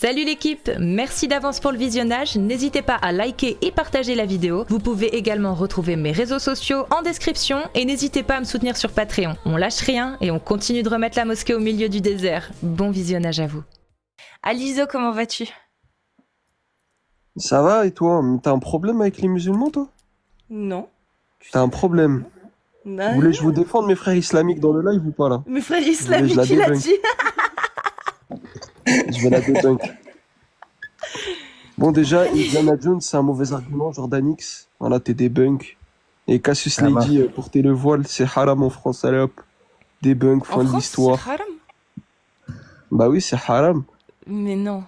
Salut l'équipe, merci d'avance pour le visionnage, n'hésitez pas à liker et partager la vidéo. Vous pouvez également retrouver mes réseaux sociaux en description et n'hésitez pas à me soutenir sur Patreon. On lâche rien et on continue de remettre la mosquée au milieu du désert. Bon visionnage à vous. Alizo, comment vas-tu? Ça va et toi? T'as un problème avec les musulmans, toi? Non. T'as un problème. Non. Vous voulez que je vous défende mes frères islamiques dans le live ou pas là? Mes frères Vous voulez, islamiques, je la il a débunk. dit. Je vais la débunk. Bon, déjà, Indiana Jones, c'est un mauvais argument. Jordan X, voilà, t'es débunk. Et Cassius Ah, Lady, porter le voile, c'est haram en France. Allez hop, débunk, fin En de France, l'histoire. c'est haram. Bah oui, c'est haram. Mais non.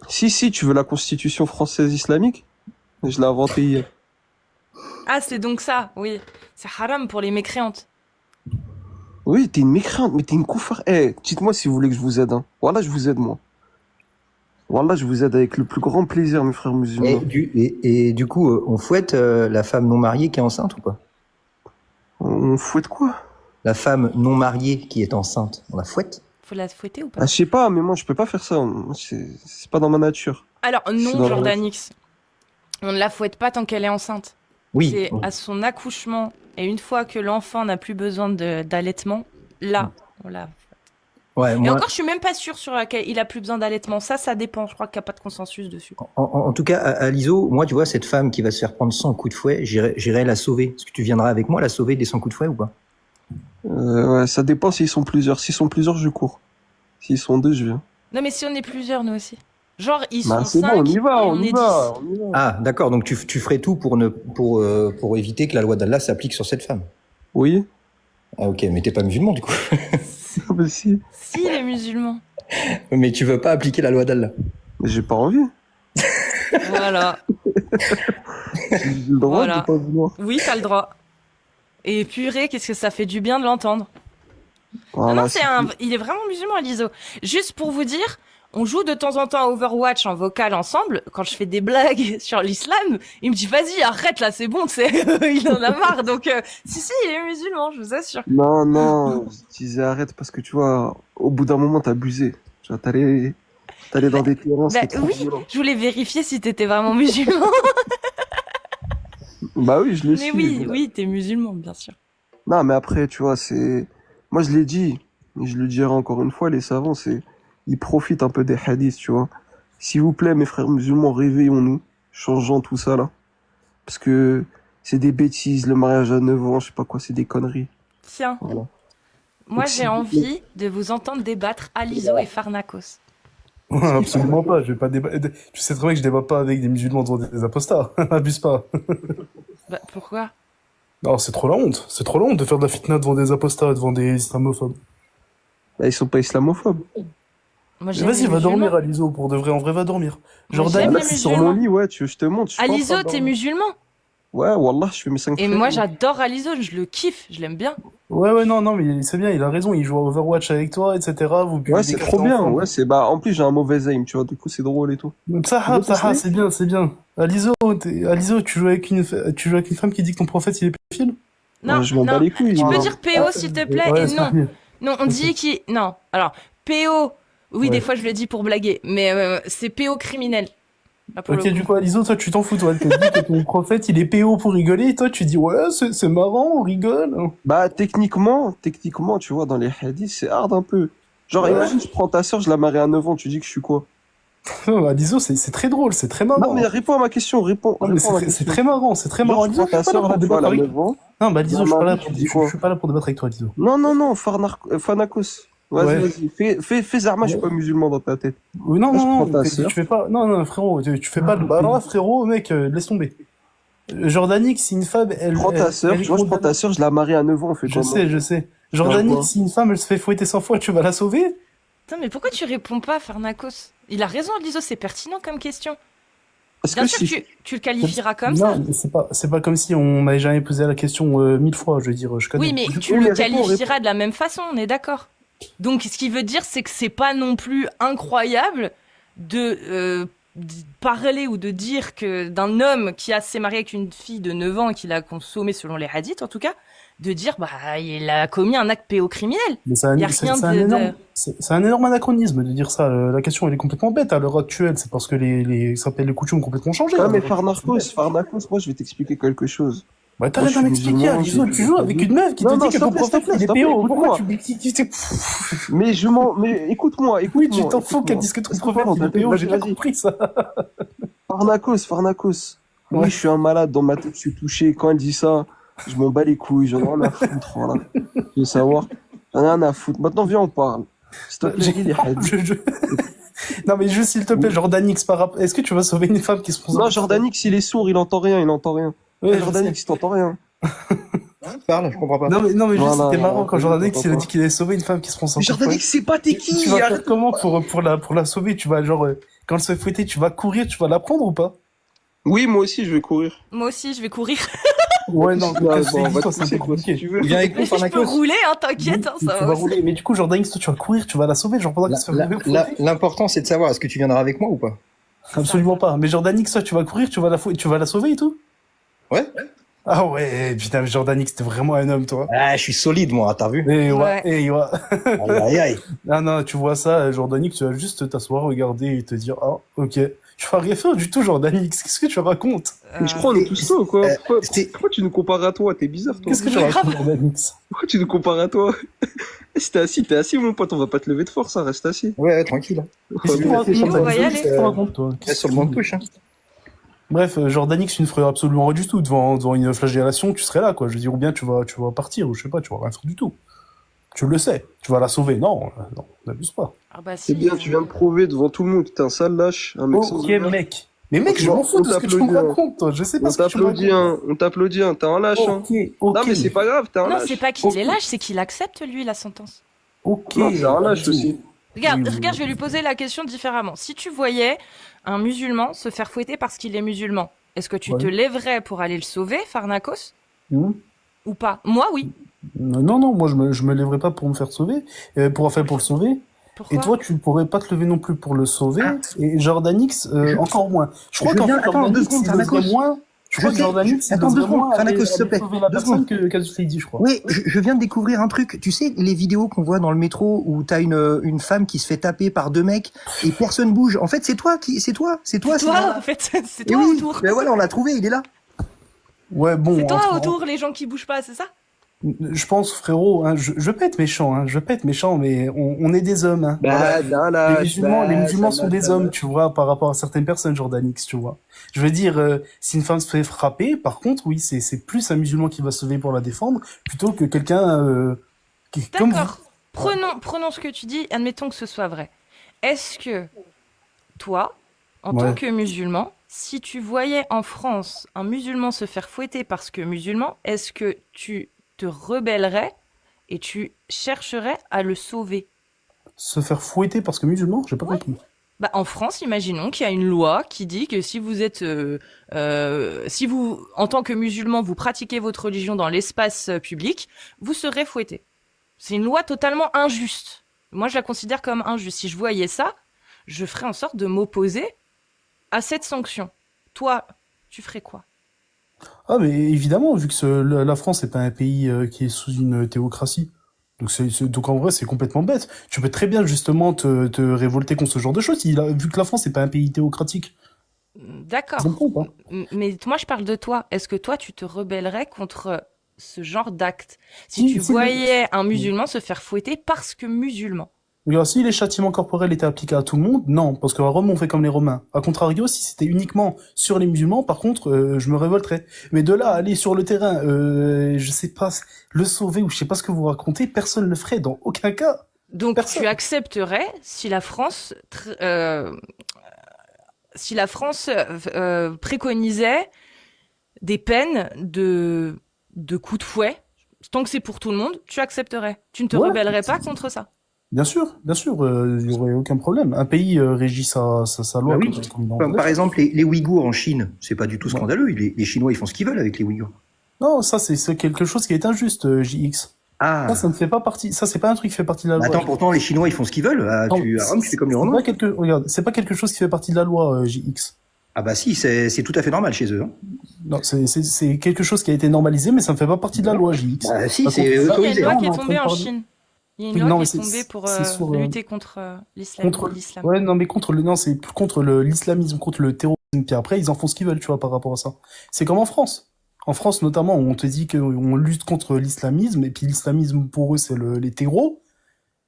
Si, tu veux la constitution française islamique? Je l'ai inventée hier. Ah, c'est donc ça, oui. C'est haram pour les mécréantes. Oui, t'es une mécréante, mais t'es une koufar. Eh, dites-moi si vous voulez que je vous aide, hein. Voilà, je vous aide, moi. Voilà, je vous aide avec le plus grand plaisir, mes frères musulmans. Et du coup, on fouette la femme non mariée qui est enceinte ou pas? On fouette quoi? La femme non mariée qui est enceinte, on la fouette? Faut la fouetter ou pas? Ah, je sais pas, mais moi, je peux pas faire ça. Moi, c'est pas dans ma nature. Alors, Je suis non, dans la Jordan X. On ne la fouette pas tant qu'elle est enceinte. Oui. C'est à son accouchement, et une fois que l'enfant n'a plus besoin d'allaitement, là, on la... Ouais, Et moi, encore, je suis même pas sûre sur laquelle il a plus besoin d'allaitement. Ça dépend. Je crois qu'il n'y a pas de consensus dessus. en tout cas, à l'ISO, moi, tu vois, cette femme qui va se faire prendre 100 coups de fouet, j'irai la sauver. Est-ce que tu viendras avec moi la sauver des 100 coups de fouet ou pas? Ouais, ça dépend s'ils sont plusieurs. S'ils sont plusieurs, je cours. S'ils sont deux, je viens. Non, mais si on est plusieurs, nous aussi. Genre, ils Bah, sont c'est bon, 5 on y va, et on y est va, 10. on y va. Ah, d'accord. Donc tu ferais tout pour éviter que la loi d'Allah s'applique sur cette femme. Oui? Ah, ok, mais t'es pas musulman du coup. Ah, bah, si. Si, les musulmans. Mais tu veux pas appliquer la loi d'Allah. Mais j'ai pas envie. Voilà. J'ai le droit Voilà. de pas vouloir. Oui, t'as le droit. Et purée, qu'est-ce que ça fait du bien de l'entendre. Voilà, Non, il est vraiment musulman, Alizo. Juste pour vous dire, on joue de temps en temps à Overwatch en vocal ensemble. Quand je fais des blagues sur l'islam, il me dit vas-y, arrête là, c'est bon, il en a marre. Donc, si, il est musulman, je vous assure. Non, je disais arrête parce que tu vois, au bout d'un moment, t'as abusé. Tu vois, t'allais dans des terrains, c'était trop Oui, violent. je voulais vérifier si t'étais vraiment musulman. Bah oui, je le Mais suis. oui, t'es musulman, bien sûr. Non, mais après, tu vois, moi, je l'ai dit, et je le dirai encore une fois, les savants, ils profitent un peu des hadiths, tu vois. S'il vous plaît, mes frères musulmans, réveillons-nous, changeons tout ça, là. Parce que c'est des bêtises, le mariage à 9 ans, je sais pas quoi, c'est des conneries. Tiens, Voilà. moi Donc, j'ai envie de vous entendre débattre Alizo et Pharnakos. Absolument pas, je vais pas débattre. Tu sais très bien que je débat pas avec des musulmans devant des apostats. Abuse pas. Bah, pourquoi? Non, c'est trop la honte. C'est trop la honte de faire de la fitna devant des apostats, devant des islamophobes. Bah, ils sont pas islamophobes. Moi, j'aime Vas-y, les va musulmans. dormir, Alizo, pour de vrai. En vrai, va dormir. Moi, Jordan, j'aime Là, les je suis sur musulmans. mon lit, ouais, tu veux, je te montre. Je suis pas en train Alizo, de t'es dormir. musulman? Ouais, Wallah, je fais mes 5 Et frères. moi j'adore Alizo, je le kiffe, je l'aime bien. Ouais, non, mais c'est bien, il a raison. Il joue à Overwatch avec toi, etc. Vous buvez Ouais, des c'est cartes trop bien. ensemble. Ouais, en plus, j'ai un mauvais aim, tu vois, du coup, c'est drôle et tout. Psaha, c'est bien, c'est bien. Alizo, tu joues avec une femme qui dit que ton prophète, il est pédophile? Non, Ouais, je m'en bats non, les couilles. tu peux moi. dire PO s'il te plaît Ouais, et c'est non. mieux. Non, on dit qu'il... Non, alors, PO, oui, Ouais. des fois je le dis pour blaguer, mais c'est PO criminel. Là, pour Ok, le coup. du coup, Alizo, toi, tu t'en fous, toi. Elle te dit que ton prophète, il est PO pour rigoler, et toi, tu dis, ouais, c'est marrant, on rigole. Bah, techniquement, tu vois, dans les hadiths, c'est hard un peu. Genre, Ouais. imagine, je prends ta soeur, je la marie à 9 ans, tu dis que je suis quoi? Alizo, c'est très drôle, c'est très marrant. Non, mais réponds à ma question, réponds. Non, mais réponds à ma c'est question. très marrant, c'est très marrant. Genre, je Alizo, prends ta soeur, pour tu vois, elle débattre a avec... 9 ans. Non, bah, Alizo, Ma je suis pas là mari, pour, tu dis quoi? je suis pas là pour débattre avec toi, Alizo. Non, Fanakos. Ouais. Vas-y. Fais Zarma, je suis Ouais. pas musulman dans ta tête. Oui, non, Moi, je prends ta tu sœur. fais pas, non, frérot, tu fais pas de, bah, alors là, frérot, mec, laisse tomber. Jordanix, si une femme, Je prends ta sœur, elle est tu vois, je prends condamnée- ta sœur, je la marie à 9 ans, on fait Je comment? sais. quoi Jordanix, si une femme, elle se fait fouetter 100 fois, tu vas la sauver? Putain, mais pourquoi tu réponds pas, Pharnakos? Il a raison, Alizo, c'est pertinent comme question. Parce Bien que sûr, si... tu le qualifieras comme ça. Non, mais c'est pas comme si on m'avait jamais posé la question 1000 fois, je veux dire, je connais. Oui, mais tu Oui, le mais réponds, qualifieras de la même façon, on est d'accord. Donc, ce qui veut dire, c'est que c'est pas non plus incroyable de parler ou de dire que d'un homme qui s'est marié avec une fille de 9 ans et qui l'a consommée selon les hadiths, en tout cas, de dire bah il a commis un acte pédocriminel. Mais c'est un, Y a c'est- rien c'est un de- énorme, c'est un énorme anachronisme de dire ça. La question, elle est complètement bête à l'heure actuelle. C'est parce que ça s'appelle les coutumes ont complètement changé. Ouais, À mais l'heure actuelle. Farnakos, moi je vais t'expliquer quelque chose. Bah, Moi, t'arrêtes je à suis m'expliquer, musulman, Alizo, j'ai- tu joues avec une meuf qui Non, te non, dit que s'il ton te plaît, prophète, s'il te il est plaît, PO. écoute-moi. Pourquoi Mais écoute-moi, Oui, tu t'en fous écoute-moi. qu'elle dise que ton Est-ce que prophète, pardon, il est PO, j'ai pas vas-y. compris ça. Farnakos. Ouais. Oui, je suis un malade, dans ma tête, je suis touché. Quand elle dit ça, je m'en bats les couilles, j'en ai rien à foutre, voilà. Tu veux savoir? J'en ai rien à foutre. Maintenant, viens, on parle. S'il te plaît, dis les hadiths. Non, mais juste, s'il te plaît, Jordanix, est-ce que tu vas sauver une femme qui se pose Non, Jordanix, il est sourd, il entend rien. Ouais, je Jordanix, il t'entend rien. Parle, je comprends pas. Non, mais juste, Voilà, c'était marrant quand voilà, Jordanix, il a voilà. dit qu'il allait sauver une femme qui se prend sans Mais Jordanix, c'est pas t'es qui? Tu vas Arrête. faire comment pour la sauver? Tu vas, genre, quand elle se fait fouetter, tu vas courir, tu vas la prendre ou pas? Oui, moi aussi, je vais courir. Moi aussi je vais courir. Ouais, non, Ouais, parce que bon, on va toi, te c'est un pousser, peu quoi, si compliqué. tu veux. Viens avec nous, Mais je peux Farnakos. rouler, hein, t'inquiète, hein, Tu ça vas va. rouler. Mais du coup, Jordanix, toi, tu vas courir, tu vas la sauver, genre pendant qu'elle se fait fouetter. L'important, c'est de savoir, est-ce que tu viendras avec moi ou pas? Absolument pas. Mais Jordanix, toi, tu vas courir, tu vas la sauver et tout? Ouais. Ah ouais, putain, mais Jordanix, t'es vraiment un homme, toi. Ah, je suis solide, moi, t'as vu? Eh ouais, Ouais. eh ouais. Aïe, aïe, aïe. Ah non, tu vois ça, Jordanix, tu vas juste t'asseoir, regarder et te dire, ah, ok. Tu vas rien faire du tout, Jordanix. Qu'est-ce que tu racontes? Mais je crois, on est tous ça, ou quoi? c'était- Pourquoi tu nous compares à toi? T'es bizarre, toi. Qu'est-ce que tu racontes, Jordanix? Pourquoi tu nous compares à toi? Si t'es assis, mon pote, on va pas te lever de force, hein, reste assis. Ouais, tranquille. Qu'est-ce que tu racontes, on va y Jordanix? aller. Qu'est-ce que tu racontes, toi? Reste sur le banc de touche, hein. Bref, Jordanix, tu ne ferais absolument rien du tout. Devant une flagellation, tu serais là, quoi. Je veux dire, ou bien tu vas partir, ou je sais pas, tu vas rien faire du tout. Tu le sais. Tu vas la sauver. Non, n'abuse pas. Ah bah si. C'est bien, tu viens de prouver devant tout le monde que t'es un sale lâche, un mec sans Ok, honneur. mec. Mais mec, je On m'en fous de ce que tu me t'applaudit, hein. racontes, toi. Je sais pas On ce que tu me t'applaudit, racontes. on t'applaudit, t'es un lâche, hein. Ok. Non, mais c'est pas grave, t'es un Non, lâche. c'est pas qu'il est lâche, c'est qu'il accepte lui la sentence. Ok. Non, c'est un lâche aussi. Regarde, Oui. regarde, je vais lui poser la question différemment. Si tu voyais un musulman se faire fouetter parce qu'il est musulman, est-ce que tu Ouais. te lèverais pour aller le sauver, Farnakos, Hmm. ou pas? Moi, oui. Non, moi je me lèverai pas pour me faire sauver, pour le sauver. Pourquoi? Et toi, tu pourrais pas te lever non plus pour le sauver. Et Jordanix, encore moins. Je crois je qu'en viens- fait, attends, Jordanix, 2 secondes, il devrait Farnakos. moins. Je crois que sais, Jordanix, il attends, 2 devrait secondes, moins Farnakos, s'il te plaît. sauver la 2 personne secondes. qu'elle se l'ait dit, je crois. Ouais, je viens de découvrir un truc. Tu sais, les vidéos qu'on voit dans le métro où t'as une femme qui se fait taper par 2 mecs et personne bouge. En fait, c'est toi. C'est Toi, en fait, c'est Et toi oui, autour. mais voilà, on l'a trouvé, il est là. Ouais, bon. C'est toi entre- autour, les gens qui bougent pas, c'est ça? Je pense, frérot, hein, je vais pas être méchant, mais on est des hommes, hein. Bah, Voilà. Les musulmans sont des hommes, tu vois, par rapport à certaines personnes, Jordanix, tu vois. Je veux dire, si une femme se fait frapper, par contre, oui, c'est plus un musulman qui va se lever pour la défendre, plutôt que quelqu'un qui est comme vous. D'accord. Prenons ce que tu dis, admettons que ce soit vrai. Est-ce que toi, en Ouais. tant que musulman, si tu voyais en France un musulman se faire fouetter parce que musulman, est-ce que tu te rebellerais et tu chercherais à le sauver? Se faire fouetter parce que musulman, j'ai pas Ouais. compris. Bah, en France, imaginons qu'il y a une loi qui dit que si vous êtes, si vous, en tant que musulman, vous pratiquez votre religion dans l'espace public, vous serez fouetté. C'est une loi totalement injuste. Moi, je la considère comme injuste. Si je voyais ça, je ferais en sorte de m'opposer à cette sanction. Toi, tu ferais quoi? Ah, mais évidemment, vu que la France n'est pas un pays qui est sous une théocratie. Donc en vrai, c'est complètement bête. Tu peux très bien justement te révolter contre ce genre de choses, vu que la France n'est pas un pays théocratique. D'accord. Je comprends pas. Mais moi, je parle de toi. Est-ce que toi, tu te rebellerais contre ce genre d'acte? Si tu Si voyais un musulman se faire fouetter parce que musulman. Regarde, si les châtiments corporels étaient appliqués à tout le monde, non, parce qu'à Rome, on fait comme les Romains. A contrario, si c'était uniquement sur les musulmans, par contre, je me révolterais. Mais de là à aller sur le terrain, je sais pas, le sauver ou je sais pas ce que vous racontez, personne le ferait dans aucun cas. Donc, Personne. tu accepterais si la France, préconisait des peines de coups de fouet, tant que c'est pour tout le monde, tu accepterais. Tu ne te Ouais. rebellerais pas contre ça. Bien sûr, il y aurait aucun problème. Un pays régit sa loi Bah oui. comme il en Par veut. exemple, les Ouïghours en Chine, c'est pas du tout scandaleux. Les Chinois, ils font ce qu'ils veulent avec les Ouïghours. Non, ça c'est quelque chose qui est injuste, JX. Ah, Ça ne fait pas partie. Ça c'est pas un truc qui fait partie de la loi. attends, pourtant, les Chinois, ils font ce qu'ils veulent. À Non, Rome, tu fais comme les Romains. Regarde, c'est pas quelque chose qui fait partie de la loi, JX. Ah bah si, c'est tout à fait normal chez eux. Hein. Non, c'est quelque chose qui a été normalisé, mais ça ne fait pas partie de la loi, JX. Bah si, Par c'est contre, Il y a une autorisé. loi là, qui on est est en train tombée de en parler- Chine. Il y a une Oui, loi non, qui mais est tombée pour c'est sur, lutter contre l'islam. Ouais, non, mais non, c'est plus contre l'islamisme, contre le terrorisme. Puis après, ils en font ce qu'ils veulent, tu vois, par rapport à ça. C'est comme en France. En France, notamment, où on te dit qu'on lutte contre l'islamisme, et puis l'islamisme, pour eux, c'est les terreaux.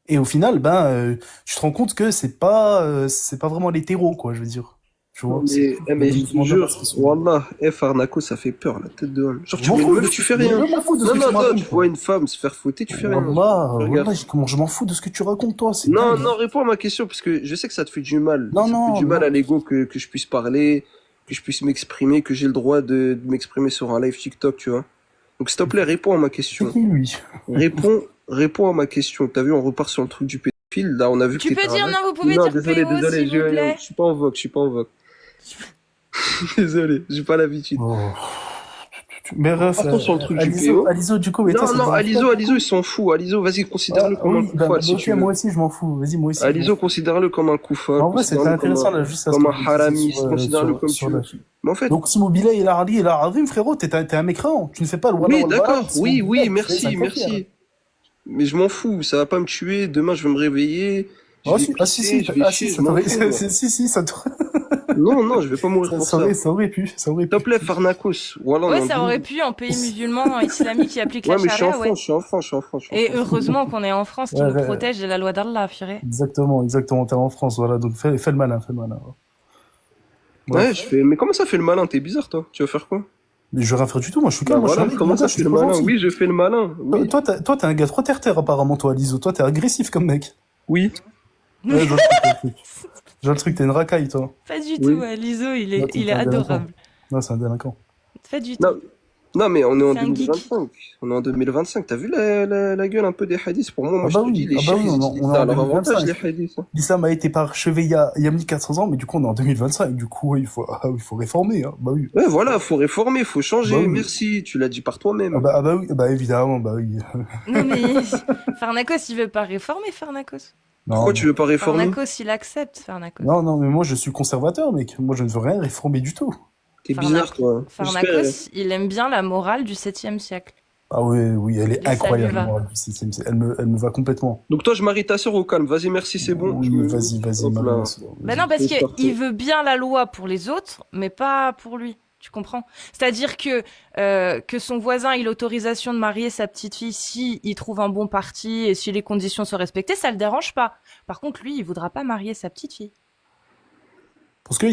Et au final, tu te rends compte que c'est pas vraiment les terreaux, quoi, je veux dire. Tu vois, Mais les je te musulmans de base jure, qui sont- Wallah, Farnako, ça fait peur, la tête de homme. Genre, Je tu m'en vois une fous meuf, de tu ce fais que- rien. je m'en fous de ce Non, que non, tu non, racontes, tu quoi. vois une femme se faire fouetter, tu fais rien. Wallah, Regarde. comment je m'en fous de ce que tu racontes, toi. C'est Non, dingue. non, réponds à ma question, parce que je sais que ça te fait du mal. Non, Ça te non, fait du mal non. à l'ego que je puisse parler, que je puisse m'exprimer, que j'ai le droit de m'exprimer sur un live TikTok, tu vois. Donc, s'il te plaît, réponds à ma C'est question. qui, lui? Réponds à ma question. T'as vu, on repart sur le truc du pédophile. Là, on a vu que Tu peux t'étais dire un mec. non, vous pouvez Non, dire désolé, PO, désolé, s'il vous plaît. je suis pas en vogue, je suis pas en vogue. Désolé, j'ai pas l'habitude. Oh. Mais ref, Partons sur le truc du PO. Aliso, du coup, mais toi, Non, ça te non, dérange pas? Aliso, ils s'en fout. Aliso, vas-y, considère-le comme un Oui, koufal, si ok, tu veux. moi aussi, je m'en fous. Vas-y, moi aussi. Aliso, considère-le comme un koufal. En vrai, c'était considère-le intéressant, comme là, juste à comme ce un que tu disais haramiste, sur, considère-le comme sur tu la veux. fille. Mais en fait, Donc, si Mobila, il a radé, frérot, t'es un mécréant. Tu ne fais pas le oui, wala d'accord, wala, oui, sinon, oui, tu fais merci, 5 merci. papiers, Mais je m'en fous, ça va pas me tuer. Demain, je vais me réveiller, je là. vais pisser, je vais chier, je ça m'en t'aurait, fous, moi. si, ça t'aurait, Non, non, je vais pas mourir pour ça. ça aurait pu. S'il te plaît, Farnakos. Voilà, on est Ouais, en ça 2000. aurait pu en pays musulman islamique qui applique Ouais, la mais je suis en charia, ouais. France, je suis en France, je suis en France. Et heureusement qu'on est en France qui Ouais, nous ouais. protège de la loi d'Allah, purée. Exactement, t'es en France, voilà. Donc, fais le malin. Bref. Ouais, je fais. Mais comment ça fait le malin? T'es bizarre, toi. Tu vas faire quoi? Mais je vais rien faire du tout, moi, je suis Bah calme, moi, je suis voilà, un mec, comment mon ça gars, je fait suis le trop malin? gentil. Oui, je fais le malin. Oui. Toi, t'es un gars trop terre-terre, apparemment, toi, Liso. Toi, t'es agressif comme mec. Oui. Ouais, je vois le truc. Je vois le truc, t'es une racaille, toi. Pas du Oui. tout, Liso, il Là, est, t'es il est un délinquant. adorable. Non, c'est un délinquant. Pas du tout. Non, non, mais on est en C'est un geek. 2025. On est en 2025. T'as vu la gueule un peu des hadiths? Pour moi, Ah je bah te oui, dis, les ah bah chefs, oui, ils on utilisent est ça en à leur 2025. avantage, les hadiths. Hein. L'islam a été parchevé il y a 1400 ans, mais du coup, on est en 2025. Du coup, il faut réformer, hein. Bah oui. Ouais, voilà, faut réformer, faut changer. Bah oui. Merci, tu l'as dit par toi-même. Ah bah oui, bah évidemment, bah oui. Non, mais Farnakos, il veut pas réformer, Farnakos. Pourquoi tu veux pas réformer? Farnakos, il accepte, Farnakos. Non, mais moi, je suis conservateur, mec. Moi, je ne veux rien réformer du tout. T'es bizarre, toi. J'espère- Farnakos, il aime bien la morale du 7e siècle. Ah oui, elle est Et ça lui incroyable. va. moi, elle me va complètement. Donc toi, je marie ta sœur au calme. Vas-y, merci, c'est bon. Oui, Je me- vas-y, Hop là. maman. Ben non, parce C'est parti. qu'il veut bien la loi pour les autres, mais pas pour lui. Tu comprends? C'est-à-dire que son voisin ait l'autorisation de marier sa petite fille si il trouve un bon parti et si les conditions sont respectées, ça le dérange pas. Par contre, lui, il voudra pas marier sa petite fille. Parce que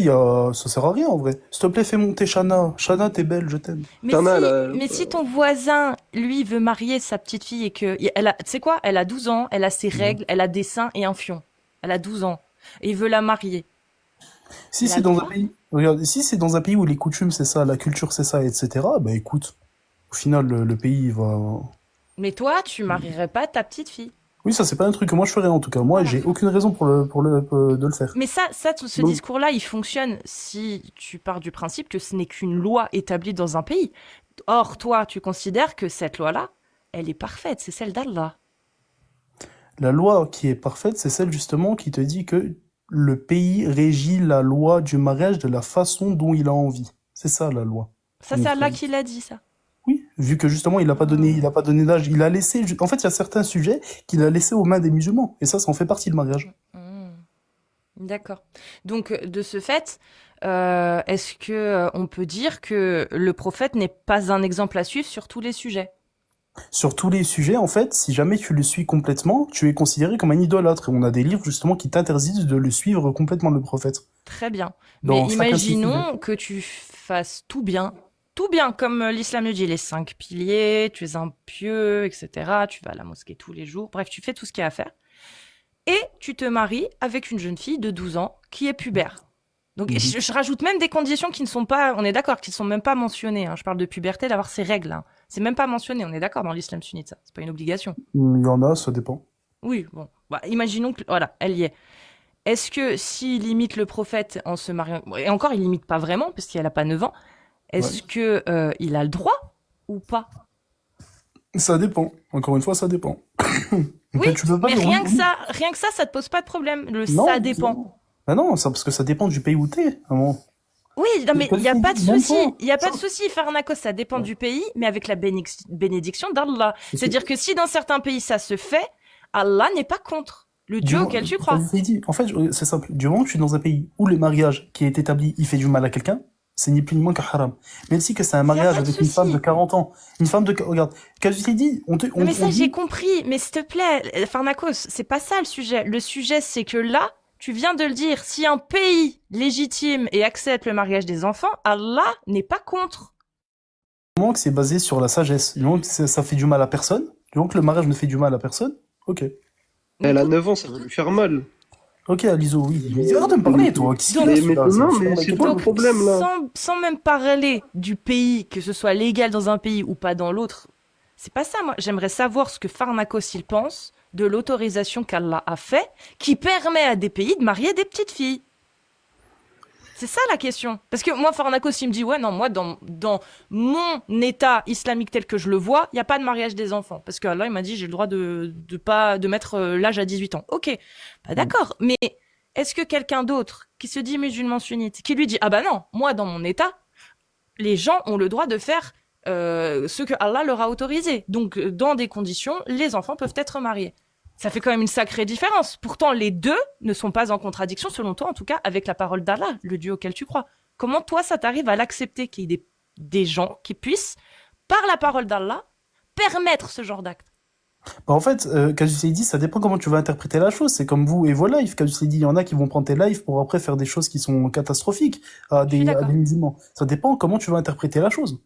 ça sert à rien, en vrai. S'il te plaît, fais monter Shana. Shana, t'es belle, je t'aime. Mais T'en as, si, là, mais si ton voisin, lui, veut marier sa petite fille et que, tu sais quoi? Elle a 12 ans, elle a ses règles, elle a des seins et un fion. Elle a 12 ans. Et il veut la marier. Si Elle a c'est le dans droit. un pays, regarde, si c'est dans un pays où les coutumes c'est ça, la culture c'est ça, etc. Bah écoute, au final le pays il va. Mais toi, tu marierais pas ta petite fille. Oui, ça c'est pas un truc que moi je ferais en tout cas. Moi j'ai aucune raison de le faire. Mais ce Donc- discours-là, il fonctionne si tu pars du principe que ce n'est qu'une loi établie dans un pays. Or, toi, tu considères que cette loi-là, elle est parfaite, c'est celle d'Allah. La loi qui est parfaite, c'est celle justement qui te dit que le pays régit la loi du mariage de la façon dont il a envie. C'est ça la loi. Ça, c'est Allah qui l'a dit, ça. Oui, vu que justement il a pas donné d'âge, il a laissé. En fait, il y a certains sujets qu'il a laissés aux mains des musulmans, et ça en fait partie le mariage. D'accord. Donc, de ce fait, est-ce que on peut dire que le prophète n'est pas un exemple à suivre sur tous les sujets? Sur tous les sujets, en fait, si jamais tu le suis complètement, tu es considéré comme un idolâtre. Et on a des livres justement qui t'interdisent de le suivre complètement, le prophète. Très bien. Dans Mais chacun de ces imaginons que tu fasses tout bien, comme l'islam le dit, les 5 piliers, tu es un pieux, etc. Tu vas à la mosquée tous les jours. Bref, tu fais tout ce qu'il y a à faire. Et tu te maries avec une jeune fille de 12 ans qui est pubère. Donc, je rajoute même des conditions qui ne sont pas, on est d'accord, qui ne sont même pas mentionnées. Hein. Je parle de puberté, d'avoir ses règles. Hein. C'est même pas mentionné, on est d'accord dans l'islam sunnite, ça. C'est pas une obligation. Il y en a, ça dépend. Oui, bon. Bah, imaginons que, voilà, elle y est. Est-ce que s'il imite le prophète en se mariant, et encore, il imite pas vraiment, parce qu'elle a pas 9 ans, est-ce que il a le droit ou pas? Ça dépend. Encore une fois, ça dépend. Oui, tu peux pas mais dire rien oui. que ça te pose pas de problème. Non, Ça dépend. Bah non, ça, parce que ça dépend du pays où t'es. Vraiment. Oui, non, mais il n'y a pas de Même souci. pas. Il n'y a pas de souci. Farnakos, ça dépend du pays, mais avec la bénédiction d'Allah. C'est-à-dire que si dans certains pays ça se fait, Allah n'est pas contre le Dieu auquel tu crois. En fait, c'est simple. Du moment que je suis dans un pays où le mariage qui est établi, il fait du mal à quelqu'un, c'est ni plus ni moins qu'un haram. Même si que c'est un mariage pas de avec une souci. femme de 40 ans, une femme de, regarde, dit, Non, mais ça, dit, j'ai compris. Mais s'il te plaît, Farnakos, c'est pas ça le sujet. Le sujet, c'est que là, tu viens de le dire, si un pays légitime et accepte le mariage des enfants, Allah n'est pas contre. du moment que c'est basé sur la sagesse, du moment que ça fait du mal à personne, du moment que le mariage ne fait du mal à personne, ok. Elle a 9 ans, ça va lui faire mal. Ok, Alizo, oui. Mais arrête de me parler, toi. Qu'est-ce qu'il y a, Mais celui-là, non, c'est mais vraiment c'est la quoi le question. problème là? Sans même parler du pays, que ce soit légal dans un pays ou pas dans l'autre, c'est pas ça. Moi, j'aimerais savoir ce que Farnakos il pense de l'autorisation qu'Allah a fait, qui permet à des pays de marier des petites filles. C'est ça la question. Parce que moi, Farnakos, il me dit, ouais, non, moi, dans mon état islamique tel que je le vois, il n'y a pas de mariage des enfants. Parce que Allah, il m'a dit, j'ai le droit de mettre l'âge à 18 ans. Ok, bah, d'accord. Mais est-ce que quelqu'un d'autre qui se dit musulman sunnite, qui lui dit, ah bah non, moi, dans mon état, les gens ont le droit de faire ce que Allah leur a autorisé. Donc, dans des conditions, les enfants peuvent être mariés. Ça fait quand même une sacrée différence. Pourtant, les deux ne sont pas en contradiction, selon toi, en tout cas, avec la parole d'Allah, le Dieu auquel tu crois. Comment, toi, ça t'arrive à l'accepter qu'il y ait des gens qui puissent, par la parole d'Allah, permettre ce genre d'acte? Bah, en fait, Casus dit, ça dépend comment tu vas interpréter la chose. C'est comme vous et vos lives. Casus dit, il y en a qui vont prendre tes lives pour après faire des choses qui sont catastrophiques à des musulmans. Ça dépend comment tu vas interpréter la chose.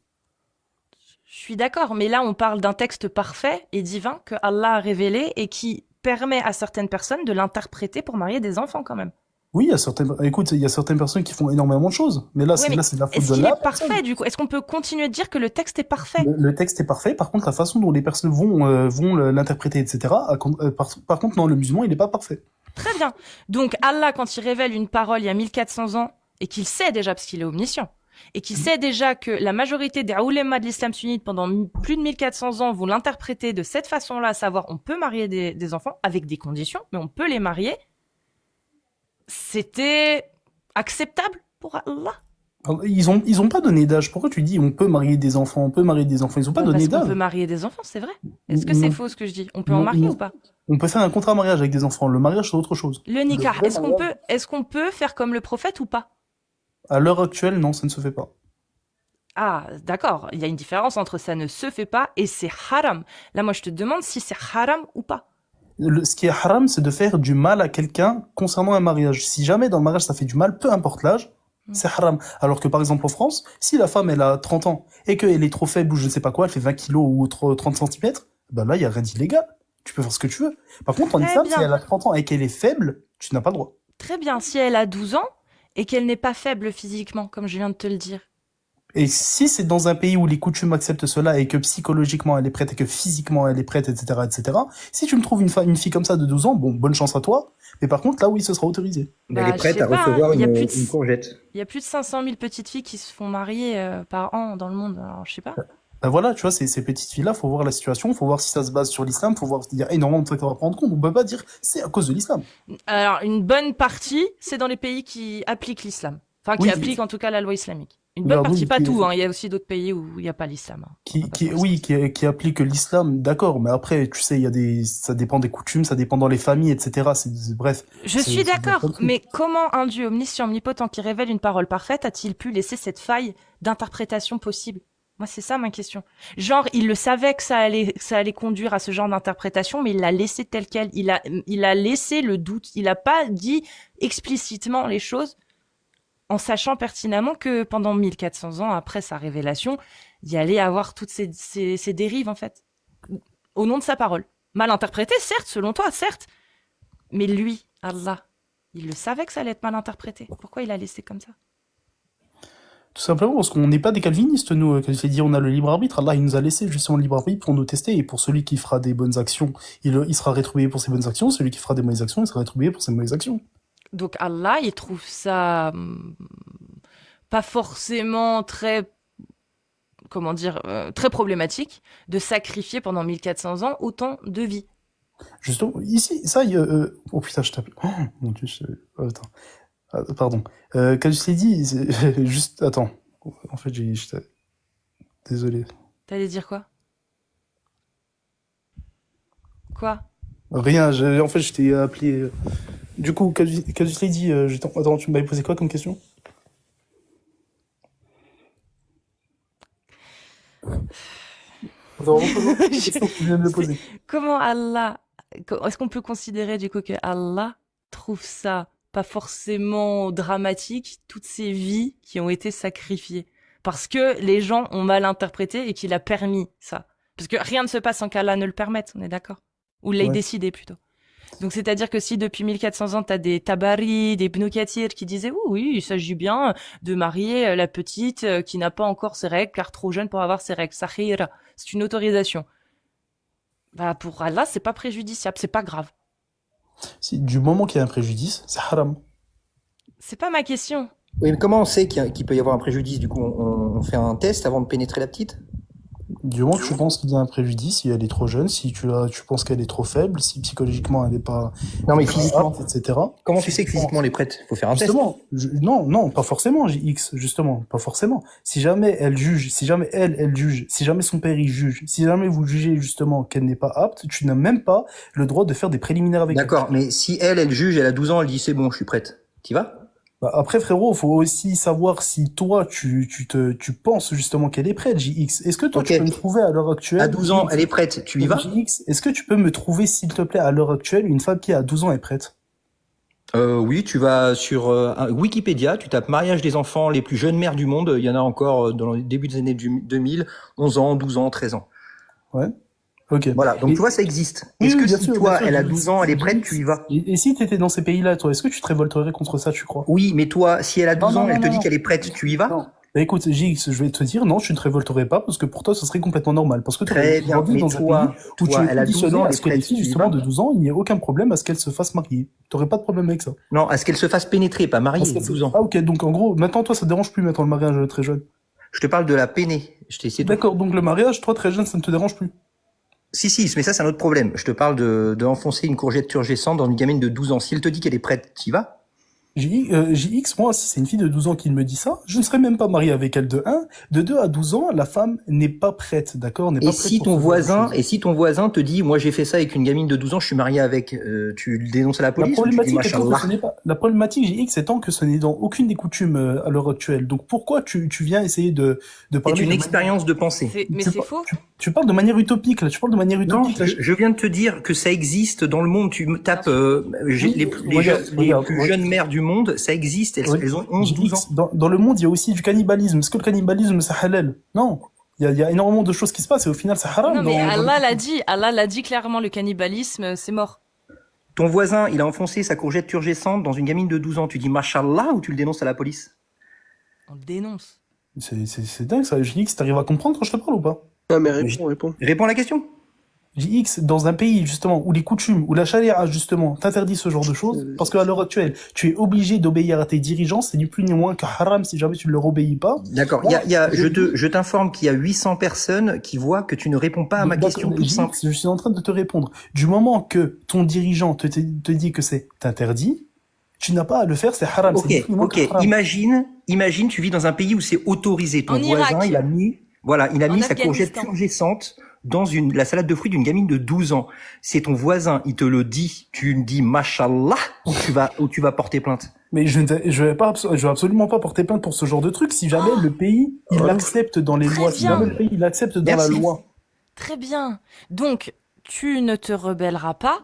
Je suis d'accord, mais là, on parle d'un texte parfait et divin que Allah a révélé et qui permet à certaines personnes de l'interpréter pour marier des enfants, quand même. Oui, il y a certaines personnes qui font énormément de choses. Mais là, Oui, mais c'est de la faute est-ce de qu'il la est parfait, du coup? Est-ce qu'on peut continuer de dire que le texte est parfait? Le texte est parfait. Par contre, la façon dont les personnes vont l'interpréter, etc. Par contre, non, le musulman, il n'est pas parfait. Très bien. Donc, Allah, quand il révèle une parole il y a 1400 ans, et qu'il sait déjà, parce qu'il est omniscient, et qu'il sait déjà que la majorité des oulémas de l'islam sunnite pendant plus de 1400 ans vont l'interpréter de cette façon-là, à savoir on peut marier des enfants avec des conditions, mais on peut les marier. C'était acceptable pour Allah? Alors, ils ont pas donné d'âge. Pourquoi tu dis on peut marier des enfants, on peut marier des enfants? Ils ont pas donné Parce qu'on d'âge. peut marier des enfants, c'est vrai. Est-ce que c'est faux ce que je dis? On peut en marier ou pas? On peut faire un contrat mariage avec des enfants. Le mariage, c'est autre chose. Le nikah, est-ce qu'on peut faire comme le prophète ou pas? À l'heure actuelle, non, ça ne se fait pas. Ah, d'accord. Il y a une différence entre ça ne se fait pas et c'est haram. Là, moi, je te demande si c'est haram ou pas. Ce qui est haram, c'est de faire du mal à quelqu'un concernant un mariage. Si jamais dans le mariage ça fait du mal, peu importe l'âge, c'est haram. Alors que par exemple en France, si la femme elle a 30 ans et qu'elle est trop faible ou je ne sais pas quoi, elle fait 20 kilos ou 30 centimètres, ben là il y a rien d'illégal. Tu peux faire ce que tu veux. Par contre en Très islam, bien. si elle a 30 ans et qu'elle est faible, tu n'as pas le droit. Très bien, si elle a 12 ans et qu'elle n'est pas faible physiquement, comme je viens de te le dire. Et si c'est dans un pays où les coutumes acceptent cela et que psychologiquement elle est prête et que physiquement elle est prête, etc., etc., si tu me trouves une fille comme ça de 12 ans, bon, bonne chance à toi. Mais par contre, là, oui, ce sera autorisé. Elle Bah, est prête je sais à pas, recevoir il y a plus de- une courgette. Il y a plus de 500 000 petites filles qui se font marier par an dans le monde. Alors, je sais pas. Ben voilà, tu vois, ces petites filles-là, faut voir la situation, faut voir si ça se base sur l'islam, faut voir, il y a énormément de facteurs à prendre en compte. On peut pas dire c'est à cause de l'islam. Alors, une bonne partie, c'est dans les pays qui appliquent l'islam. Enfin, qui Oui, appliquent en tout cas la loi islamique. Une bonne Bah, partie, oui, pas qui- tout. Hein. Il y a aussi d'autres pays où il n'y a pas l'islam. Hein. qui applique l'islam, d'accord, mais après, tu sais, ça dépend des coutumes, ça dépend dans les familles, etc. Bref. Je C'est- suis c'est d'accord, pas le truc. mais comment un Dieu omniscient, omnipotent qui révèle une parole parfaite a-t-il pu laisser cette faille d'interprétation possible? Moi, c'est ça ma question. Genre, il le savait que ça allait conduire à ce genre d'interprétation, mais il l'a laissé tel quel. Il a laissé le doute. Il n'a pas dit explicitement les choses en sachant pertinemment que pendant 1400 ans après sa révélation, il y allait avoir toutes ces dérives, en fait. Au nom de sa parole. Mal interprété, certes, selon toi, certes. Mais lui, Allah, il le savait que ça allait être mal interprété. Pourquoi il a laissé comme ça? Tout simplement parce qu'on n'est pas des calvinistes, nous. Quand il fait dire on a le libre arbitre, Allah, il nous a laissé justement le libre arbitre pour nous tester. Et pour celui qui fera des bonnes actions, il sera rétribué pour ses bonnes actions. Celui qui fera des mauvaises actions, il sera rétribué pour ses mauvaises actions. Donc Allah, il trouve ça pas forcément très, comment dire, très problématique de sacrifier pendant 1400 ans autant de vies. Justement, ici, ça, oh putain, je t'appelle. Oh mon dieu, attends. Ah, pardon. Quand je t'ai dit, juste, attends. En fait, désolé. T'allais dire quoi? Quoi? Rien, en fait, je t'ai appelé. Du coup, quand je t'ai dit, attends, tu m'avais posé quoi comme question? Attends, repose-moi la question que tu viens de me poser. Comment Allah, est-ce qu'on peut considérer du coup que Allah trouve ça pas forcément dramatique, toutes ces vies qui ont été sacrifiées? Parce que les gens ont mal interprété et qu'il a permis ça. Parce que rien ne se passe sans qu'Allah ne le permette, on est d'accord? Ou l'ait Ouais. décidé plutôt. Donc c'est-à-dire que si depuis 1400 ans, t'as des Tabari, des Ibn Kathir qui disaient oui, il s'agit bien de marier la petite qui n'a pas encore ses règles, car trop jeune pour avoir ses règles. Sahira, c'est une autorisation. Bah pour Allah, c'est pas préjudiciable, c'est pas grave. Si, du moment qu'il y a un préjudice, c'est haram. C'est pas ma question. Oui, mais comment on sait qu'il peut y avoir un préjudice? Du coup, on fait un test avant de pénétrer la petite? Du moment que tu penses qu'il y a un préjudice, si elle est trop jeune, si tu penses qu'elle est trop faible, si psychologiquement elle n'est pas Non, mais physiquement. apte, etc. Comment tu sais que physiquement elle est prête? Faut faire un test. Justement, non, pas forcément, JX, justement, pas forcément. Si jamais elle juge, si jamais elle juge, si jamais son père il juge, si jamais vous jugez justement qu'elle n'est pas apte, tu n'as même pas le droit de faire des préliminaires avec elle. D'accord, mais si elle juge, elle a 12 ans, elle dit c'est bon, je suis prête. T'y vas? Bah, après, frérot, faut aussi savoir si toi, tu penses justement qu'elle est prête, JX. Est-ce que toi, Ok. tu peux me trouver à l'heure actuelle... À 12 ans, elle est prête, tu y vas? JX, est-ce que tu peux me trouver, s'il te plaît, à l'heure actuelle, une femme qui à 12 ans est prête? Oui, tu vas sur Wikipédia, tu tapes mariage des enfants les plus jeunes mères du monde. Il y en a encore dans le début des années 2000, 11 ans, 12 ans, 13 ans. Ouais. Ok. Voilà, donc Et- tu vois, ça existe. Oui, Est-ce oui, que bien si sûr, toi, bien sûr, elle a JX, 12 ans, elle est prête, JX. tu y vas? Et si t'étais dans ces pays-là, toi, est-ce que tu te révolterais contre ça, tu crois? Oui, mais toi, si elle a 12 ans, elle te dit non. qu'elle est prête, tu y vas? Non. Bah écoute, JX, je vais te dire, non, tu ne te révolterais pas, parce que pour toi, ce serait complètement normal. Parce que tu Très bien, grandi mais dans un pays où tu toi, es elle a 12 conditionné ans, à elle ce est que les prête, filles, tu y justement, vas? de 12 ans, il n'y a aucun problème à ce qu'elles se fassent marier. T'aurais pas de problème avec ça. Non, à ce qu'elle se fasse pénétrer, pas marier, Parce que 12 ans. Ah ok, donc en gros, maintenant, toi, ça te dérange plus, maintenant, le mariage très jeune. Je te parle de la péné. Je t'ai essayé de... D'accord, donc le mariage, toi, très jeune, ça ne te dérange plus. Si, mais ça, c'est un autre problème. Je te parle de enfoncer une courgette turgescente dans une gamine de 12 ans. Si elle te dit qu'elle est prête, tu y vas? JX, moi, si c'est une fille de 12 ans qui me dit ça, je ne serais même pas marié avec elle de 1. De 2 à 12 ans, la femme n'est pas prête, d'accord? N'est pas Et prête si pour ton ce genre de voisin, choses. et si ton voisin te dit, moi j'ai fait ça avec une gamine de 12 ans, je suis marié avec, tu le dénonces à la La police ou tu dis problématique étant que machallah? ce n'est pas, la problématique, JX, étant que ce n'est dans aucune des coutumes à l'heure actuelle. Donc pourquoi tu viens essayer de C'est parler une de expérience de pensée. Mais tu, c'est faux. tu parles de manière utopique, là. Tu parles de manière Non, utopique, là. je viens de te dire que ça existe dans le monde. Tu me tapes Oui, les regarde, plus jeunes mères du monde, ça existe. Elles ont 11, 12 ans. Dans le monde, il y a aussi du cannibalisme. Est-ce que le cannibalisme, c'est halal? Non. Il y a énormément de choses qui se passent et au final, c'est haram. Non, mais dans Allah le- l'a dit. Allah l'a dit clairement, le cannibalisme, c'est mort. Ton voisin, il a enfoncé sa courgette turgescente dans une gamine de 12 ans. Tu dis machallah ou tu le dénonces à la police? On le dénonce. C'est dingue, ça. JX, t'arrives à comprendre quand je te parle ou pas? Ah, mais réponds. Réponds à la question. JX, dans un pays, justement, où les coutumes, où la charia, justement, t'interdit ce genre de choses, parce qu'à l'heure actuelle, tu es obligé d'obéir à tes dirigeants, c'est ni plus ni moins que haram si jamais tu ne leur obéis pas. D'accord. Je t'informe qu'il y a 800 personnes qui voient que tu ne réponds pas à ma question toute JX, simple. je suis en train de te répondre. Du moment que ton dirigeant te dit que c'est interdit, tu n'as pas à le faire, c'est haram. c'est ni plus ni moins que haram. Imagine, tu vis dans un pays où c'est autorisé. Ton En voisin, Irak. il a mis En sa courgette Afghanistan. turgescente dans la salade de fruits d'une gamine de 12 ans. C'est ton voisin, il te le dit, tu me dis machallah ou tu vas porter plainte. Mais je vais absolument pas porter plainte pour ce genre de truc si jamais le pays, il l'accepte dans les Très lois. Si bien. jamais le pays, il l'accepte dans Merci. la loi. Très bien. Donc, tu ne te rebelleras pas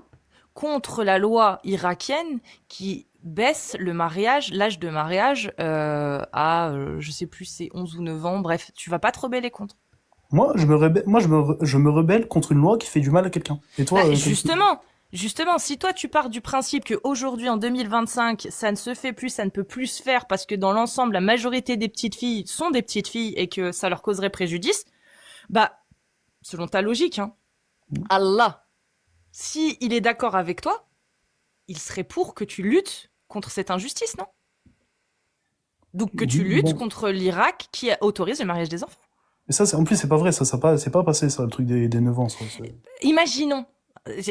contre la loi irakienne qui baisse le mariage, l'âge de mariage à, je sais plus, c'est 11 ou 9 ans. Bref, tu vas pas te rebeller contre. Moi, je me rebelle contre une loi qui fait du mal à quelqu'un. Et toi, Bah, justement, si toi tu pars du principe que aujourd'hui en 2025, ça ne se fait plus, ça ne peut plus se faire parce que dans l'ensemble, la majorité des petites filles sont des petites filles et que ça leur causerait préjudice, bah, selon ta logique, hein, Allah, si il est d'accord avec toi, il serait pour que tu luttes contre cette injustice, non? Donc que tu Oui, luttes bon. contre l'Irak qui autorise le mariage des enfants. Mais ça, en plus, c'est pas vrai, c'est pas passé, ça, le truc des 9 ans, ça. Imaginons,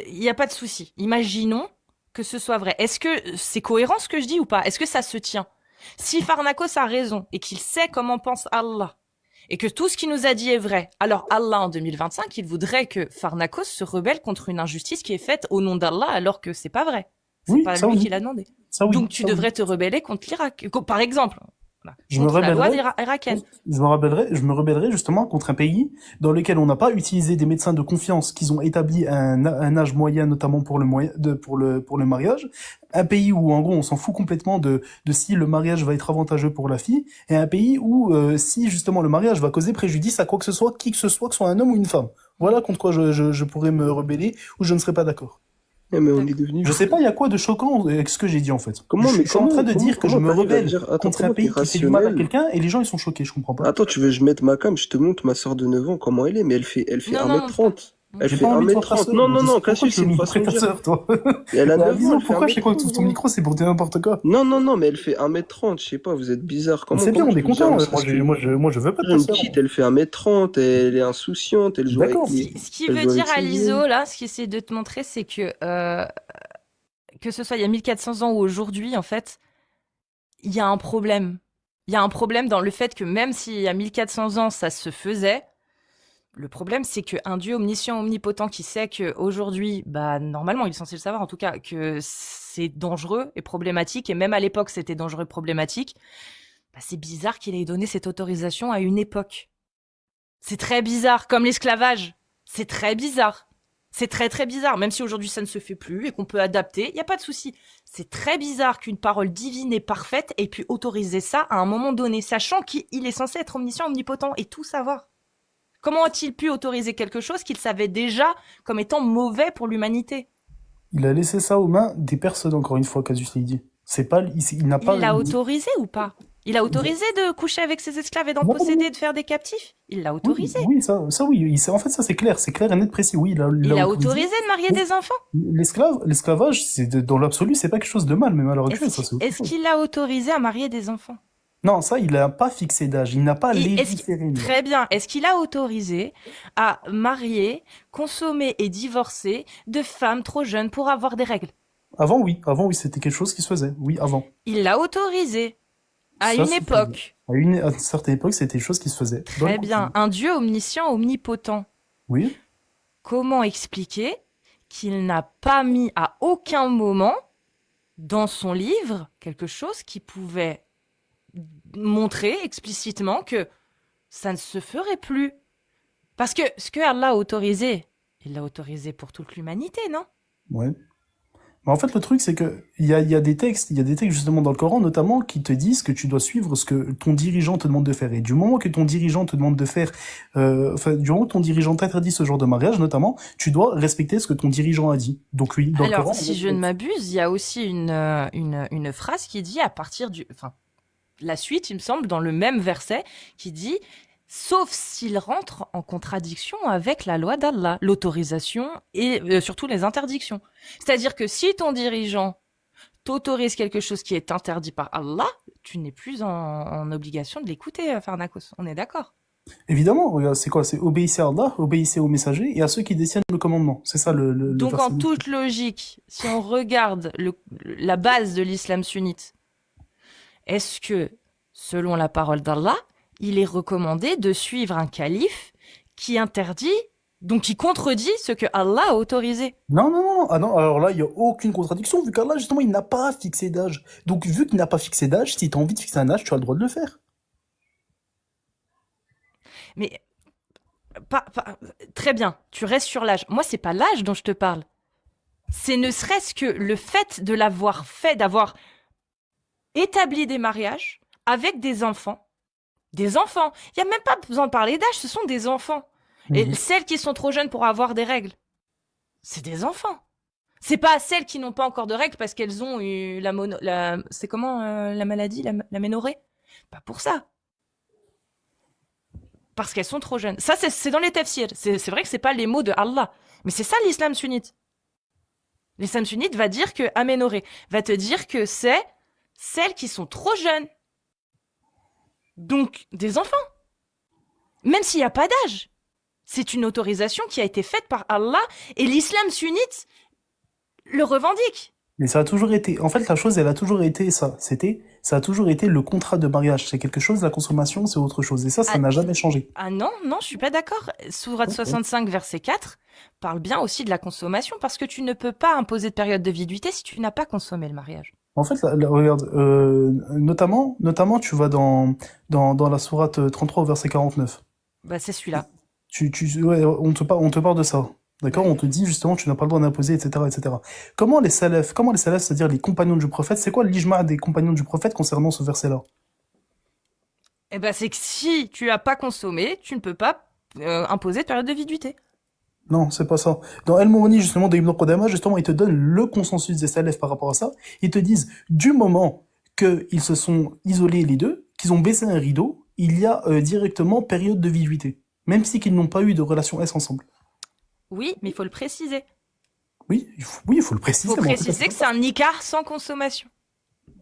il n'y a pas de souci, imaginons que ce soit vrai. Est-ce que c'est cohérent ce que je dis ou pas? Est-ce que ça se tient? Si Pharnakos a raison et qu'il sait comment pense Allah et que tout ce qu'il nous a dit est vrai, alors Allah en 2025, il voudrait que Pharnakos se rebelle contre une injustice qui est faite au nom d'Allah alors que c'est pas vrai. C'est Oui, pas ça lui oui. qui l'a demandé. Ça oui. Donc tu ça oui. devrais te rebeller contre l'Irak, par exemple. Voilà. Je me Contre la loi rebellerai. irakienne. Je me rebellerai justement contre un pays dans lequel on n'a pas utilisé des médecins de confiance qui ont établi un âge moyen, notamment pour pour le mariage. Un pays où, en gros, on s'en fout complètement de si le mariage va être avantageux pour la fille. Et un pays où, si justement le mariage va causer préjudice à quoi que ce soit, qui que ce soit un homme ou une femme. Voilà contre quoi je pourrais me rebeller ou je ne serais pas d'accord. Eh, mais on est devenu Je sais pas, il y a quoi de choquant avec ce que j'ai dit en fait. Comment, Je mais suis en train de comment- dire que je comment me t'arrives à rebelle dire- attends, contre un comment pays t'es qui fait du mal à rationnel quelqu'un et les gens ils sont choqués, je comprends pas. Attends, tu veux que je mette ma cam, je te montre ma soeur de 9 ans, comment elle est, mais elle fait Non, 1m30. Elle J'ai fait pas envie de voir ta 1m30. sœur. Non, non, non, Pourquoi Cassius, tu c'est une veux façon de montrer ta dire. sœur, toi? Et elle a Bah, 9 ans, dis-moi, elle fait pourquoi je crois que 1m30. ton micro c'est pour dire n'importe quoi? Non, non, non, mais elle fait 1m30, je sais pas, vous êtes bizarre. Comment, C'est bien, comment on tu est peux dire, content. ne serait-ce que- Moi, je veux pas de ta Une sœur. petite, elle fait 1m30, elle est insouciante, elle joue avec D'accord. les... Ce qui Elle veut doit dire à utiliser. l'ISO, là, ce qu'il essaie de te montrer, c'est que ce soit il y a 1400 ans ou aujourd'hui, en fait, il y a un problème. Il y a un problème dans le fait que même s'il y a 1400 ans, ça se faisait, le problème, c'est qu'un Dieu omniscient, omnipotent qui sait qu'aujourd'hui, bah, normalement, il est censé le savoir, en tout cas, que c'est dangereux et problématique, et même à l'époque, c'était dangereux et problématique, bah, c'est bizarre qu'il ait donné cette autorisation à une époque. C'est très bizarre, comme l'esclavage. C'est très bizarre. C'est très très bizarre, même si aujourd'hui ça ne se fait plus et qu'on peut adapter, il n'y a pas de souci. C'est très bizarre qu'une parole divine et parfaite ait pu autoriser ça à un moment donné, sachant qu'il est censé être omniscient, omnipotent et tout savoir. Comment a-t-il pu autoriser quelque chose qu'il savait déjà comme étant mauvais pour l'humanité? Il a laissé ça aux mains des personnes, encore une fois, Casus l'a dit. C'est pas, il n'a pas. Il l'a autorisé ou pas? Il a autorisé de coucher avec ses esclaves et d'en Non. posséder, de faire des captifs? Il l'a autorisé. Oui, ça oui. En fait, ça c'est clair et net précis. Oui, Il a autorisé de marier des enfants? L'esclavage, dans l'absolu, c'est pas quelque chose de mal, même à l'heure actuelle, ça c'est autre Est-ce chose. qu'il a autorisé à marier des enfants? Non, ça, il n'a pas fixé d'âge. Il n'a pas légiféré. Très bien. Est-ce qu'il a autorisé à marier, consommer et divorcer de femmes trop jeunes pour avoir des règles? Avant, oui, c'était quelque chose qui se faisait. Oui, avant. Il l'a autorisé à Ça, une c'est époque. À une certaine époque, c'était des choses qui se faisaient. Dans Très le bien. continent. Un Dieu omniscient, omnipotent. Oui. Comment expliquer qu'il n'a pas mis à aucun moment dans son livre quelque chose qui pouvait montrer explicitement que ça ne se ferait plus? Parce que ce que Allah a autorisé, il l'a autorisé pour toute l'humanité, non? Ouais. Mais en fait, le truc, c'est que il y a des textes justement dans le Coran, notamment, qui te disent que tu dois suivre ce que ton dirigeant te demande de faire. Et du moment que ton dirigeant te demande de faire, du moment que ton dirigeant t'interdit ce genre de mariage, notamment, tu dois respecter ce que ton dirigeant a dit. Donc oui, dans le Alors, Coran. si je ne m'abuse, il y a aussi une phrase qui dit à partir du... Enfin, la suite, il me semble, dans le même verset, qui dit « Sauf s'il rentre en contradiction avec la loi d'Allah, l'autorisation et surtout les interdictions. » C'est-à-dire que si ton dirigeant t'autorise quelque chose qui est interdit par Allah, tu n'es plus en obligation de l'écouter, Pharnakos. On est d'accord? Évidemment, regarde, c'est quoi? C'est obéissez à Allah, obéissez aux messagers et à ceux qui détiennent le commandement. C'est ça le Donc verset. en toute logique, si on regarde la base de l'islam sunnite, est-ce que, selon la parole d'Allah, il est recommandé de suivre un calife qui interdit, donc qui contredit ce que Allah a autorisé? Non. Ah non, alors là, il y a aucune contradiction, vu qu'Allah, justement, il n'a pas fixé d'âge. Donc, vu qu'il n'a pas fixé d'âge, si tu as envie de fixer un âge, tu as le droit de le faire. Mais très bien, tu restes sur l'âge. Moi, c'est pas l'âge dont je te parle. C'est ne serait-ce que le fait de l'avoir fait, d'avoir établi des mariages avec des enfants. Des enfants. Il n'y a même pas besoin de parler d'âge, ce sont des enfants. Et celles qui sont trop jeunes pour avoir des règles, c'est des enfants. C'est pas celles qui n'ont pas encore de règles parce qu'elles ont eu c'est comment la maladie, la ménorrhée? Pas pour ça. Parce qu'elles sont trop jeunes. Ça, c'est dans les tafsirs. C'est vrai que c'est pas les mots de Allah. Mais c'est ça l'islam sunnite. L'islam sunnite va dire que aménorrhée va te dire que c'est celles qui sont trop jeunes. Donc, des enfants. Même s'il n'y a pas d'âge. C'est une autorisation qui a été faite par Allah et l'islam sunnite le revendique. Mais ça a toujours été, en fait, la chose, elle a toujours été ça. Ça a toujours été le contrat de mariage. C'est quelque chose, la consommation, c'est autre chose. Et ça Ah, n'a jamais changé. ah non, non, je suis pas d'accord. Sourate Ok. 65, verset 4, parle bien aussi de la consommation, parce que tu ne peux pas imposer de période de viduité si tu n'as pas consommé le mariage. En fait, regarde, notamment, tu vas dans la sourate 33 au verset 49. Bah, c'est celui-là. Ouais, on te parle de ça. D'accord? Ouais. On te dit justement, tu n'as pas le droit d'imposer, etc., etc. Comment les salafs, c'est-à-dire les compagnons du prophète, c'est quoi l'ijma des compagnons du prophète concernant ce verset-là? Eh ben, c'est que si tu as pas consommé, tu ne peux pas imposer de période de viduité. Non, c'est pas ça. Dans Al-Mourni, justement, de Ibn Qudama, justement, ils te donnent le consensus des salafs par rapport à ça. Ils te disent, du moment qu'ils se sont isolés les deux, qu'ils ont baissé un rideau, il y a directement période de viduité. Même si qu'ils n'ont pas eu de relation S ensemble. Oui, mais il faut le préciser. Oui, il faut le Il préciser. faut mais en tout cas, préciser que c'est un nikah sans consommation.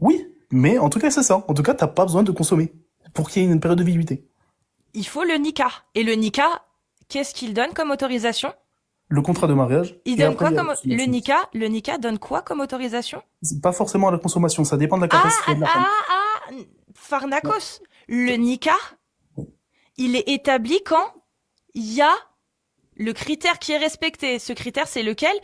oui, mais en tout cas, c'est ça. En tout cas, t'as pas besoin de consommer pour qu'il y ait une période de viduité. Il faut le nikah. Et le nikah, qu'est-ce qu'il donne comme autorisation? Le contrat de mariage. Il Et donne après, quoi il y a comme le nikah donne quoi comme autorisation? c'est pas forcément la consommation, ça dépend de la Ah, capacité de la femme. Pharnakos. Le nikah, il est établi quand il y a le critère qui est respecté. Ce critère, c'est lequel?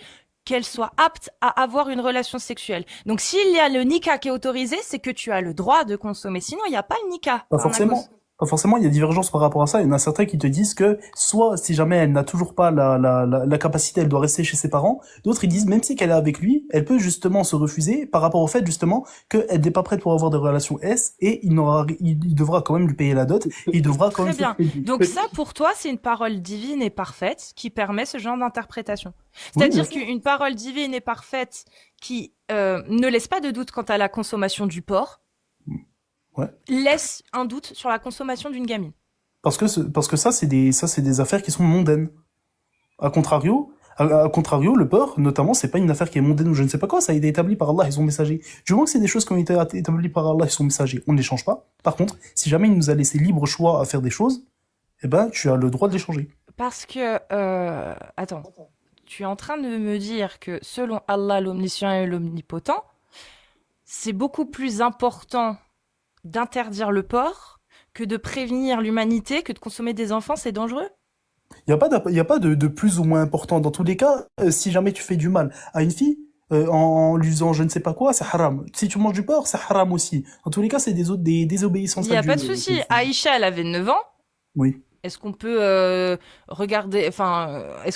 Qu'elle soit apte à avoir une relation sexuelle. Donc, s'il y a le nikah qui est autorisé, c'est que tu as le droit de consommer. Sinon, il n'y a pas le nikah. Pas Pharnakos. forcément. Pas forcément, il y a divergence par rapport à ça. Il y en a certains qui te disent que, soit, si jamais elle n'a toujours pas la capacité, elle doit rester chez ses parents. D'autres, ils disent, même si qu'elle est avec lui, elle peut justement se refuser par rapport au fait, justement, qu'elle n'est pas prête pour avoir des relations S et il devra quand même lui payer la dot. Et il devra quand Très même bien. s'occuper de lui. Donc ça, pour toi, c'est une parole divine et parfaite qui permet ce genre d'interprétation. Oui, C'est-à-dire bien sûr. qu'une parole divine et parfaite qui ne laisse pas de doute quant à la consommation du porc, Ouais. laisse un doute sur la consommation d'une gamine. Parce que ça, c'est des affaires qui sont mondaines. À contrario, le porc, notamment, c'est pas une affaire qui est mondaine ou je ne sais pas quoi, ça a été établi par Allah et son messager. Du moment que c'est des choses qui ont été établies par Allah et son messager, on ne les change pas. Par contre, si jamais il nous a laissé libre choix à faire des choses, eh ben, tu as le droit de les changer. Parce que, attends, tu es en train de me dire que selon Allah, l'omniscient et l'omnipotent, c'est beaucoup plus important d'interdire le porc que de prévenir l'humanité, que de consommer des enfants, c'est dangereux? Il y a pas de plus ou moins important. Dans tous les cas, si jamais tu fais du mal à une fille, en lui faisant je ne sais pas quoi, c'est haram. Si tu manges du porc, c'est haram aussi. En tous les cas, c'est des désobéissances Il n'y à a Dieu. pas de souci. Aïcha, elle avait 9 ans. Oui. Est-ce qu'on peut est-ce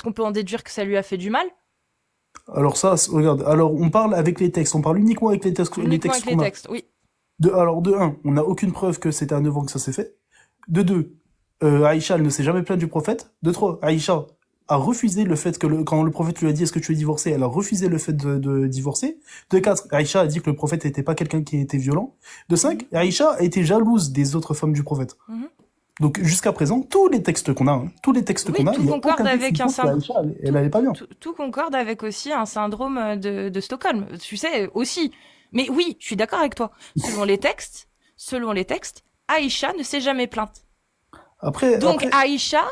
qu'on peut en déduire que ça lui a fait du mal? Alors ça, regarde. Alors, on parle avec les textes. On parle uniquement avec les textes, Uniquement avec les qu'on a. textes, oui. De un, on n'a aucune preuve que c'était à 9 ans que ça s'est fait. De deux, Aïcha, elle ne s'est jamais plainte du prophète. De trois, Aïcha a refusé le fait que quand le prophète lui a dit est-ce que tu es divorcé, elle a refusé le fait de divorcer. De quatre, Aïcha a dit que le prophète n'était pas quelqu'un qui était violent. De cinq, Aïcha a été jalouse des autres femmes du prophète. Mhm. Donc jusqu'à présent, tous les textes qu'on a, Oui, il tout y a concorde aucun texte avec qui un prouve syndrome. qu'Aïcha, elle allait pas bien. Tout concorde avec aussi un syndrome de Stockholm. Tu sais, aussi. Mais oui, je suis d'accord avec toi. Selon les textes, Aïcha ne s'est jamais plainte. Donc Après, Aïcha,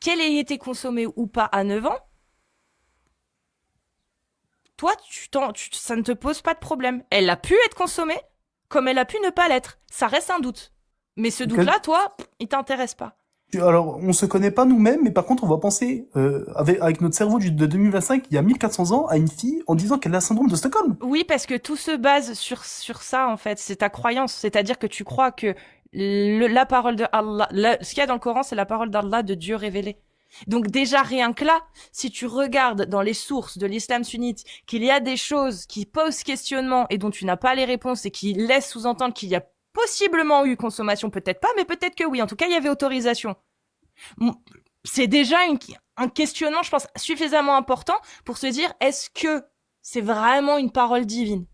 qu'elle ait été consommée ou pas à 9 ans, toi, ça ne te pose pas de problème. Elle a pu être consommée, comme elle a pu ne pas l'être. Ça reste un doute. Mais ce doute-là, toi, il t'intéresse pas. alors, on se connaît pas nous-mêmes, mais par contre, on va penser, avec notre cerveau de 2025, il y a 1400 ans, à une fille en disant qu'elle a le syndrome de Stockholm. Oui, parce que tout se base sur ça, en fait. C'est ta croyance. C'est-à-dire que tu crois que la parole de Allah, ce qu'il y a dans le Coran, c'est la parole d'Allah, de Dieu révélé. Donc déjà, rien que là, si tu regardes dans les sources de l'islam sunnite qu'il y a des choses qui posent questionnement et dont tu n'as pas les réponses et qui laissent sous-entendre qu'il y a possiblement eu consommation, peut-être pas, mais peut-être que oui. En tout cas, il y avait autorisation. C'est déjà un questionnement, je pense, suffisamment important pour se dire, est-ce que c'est vraiment une parole divine?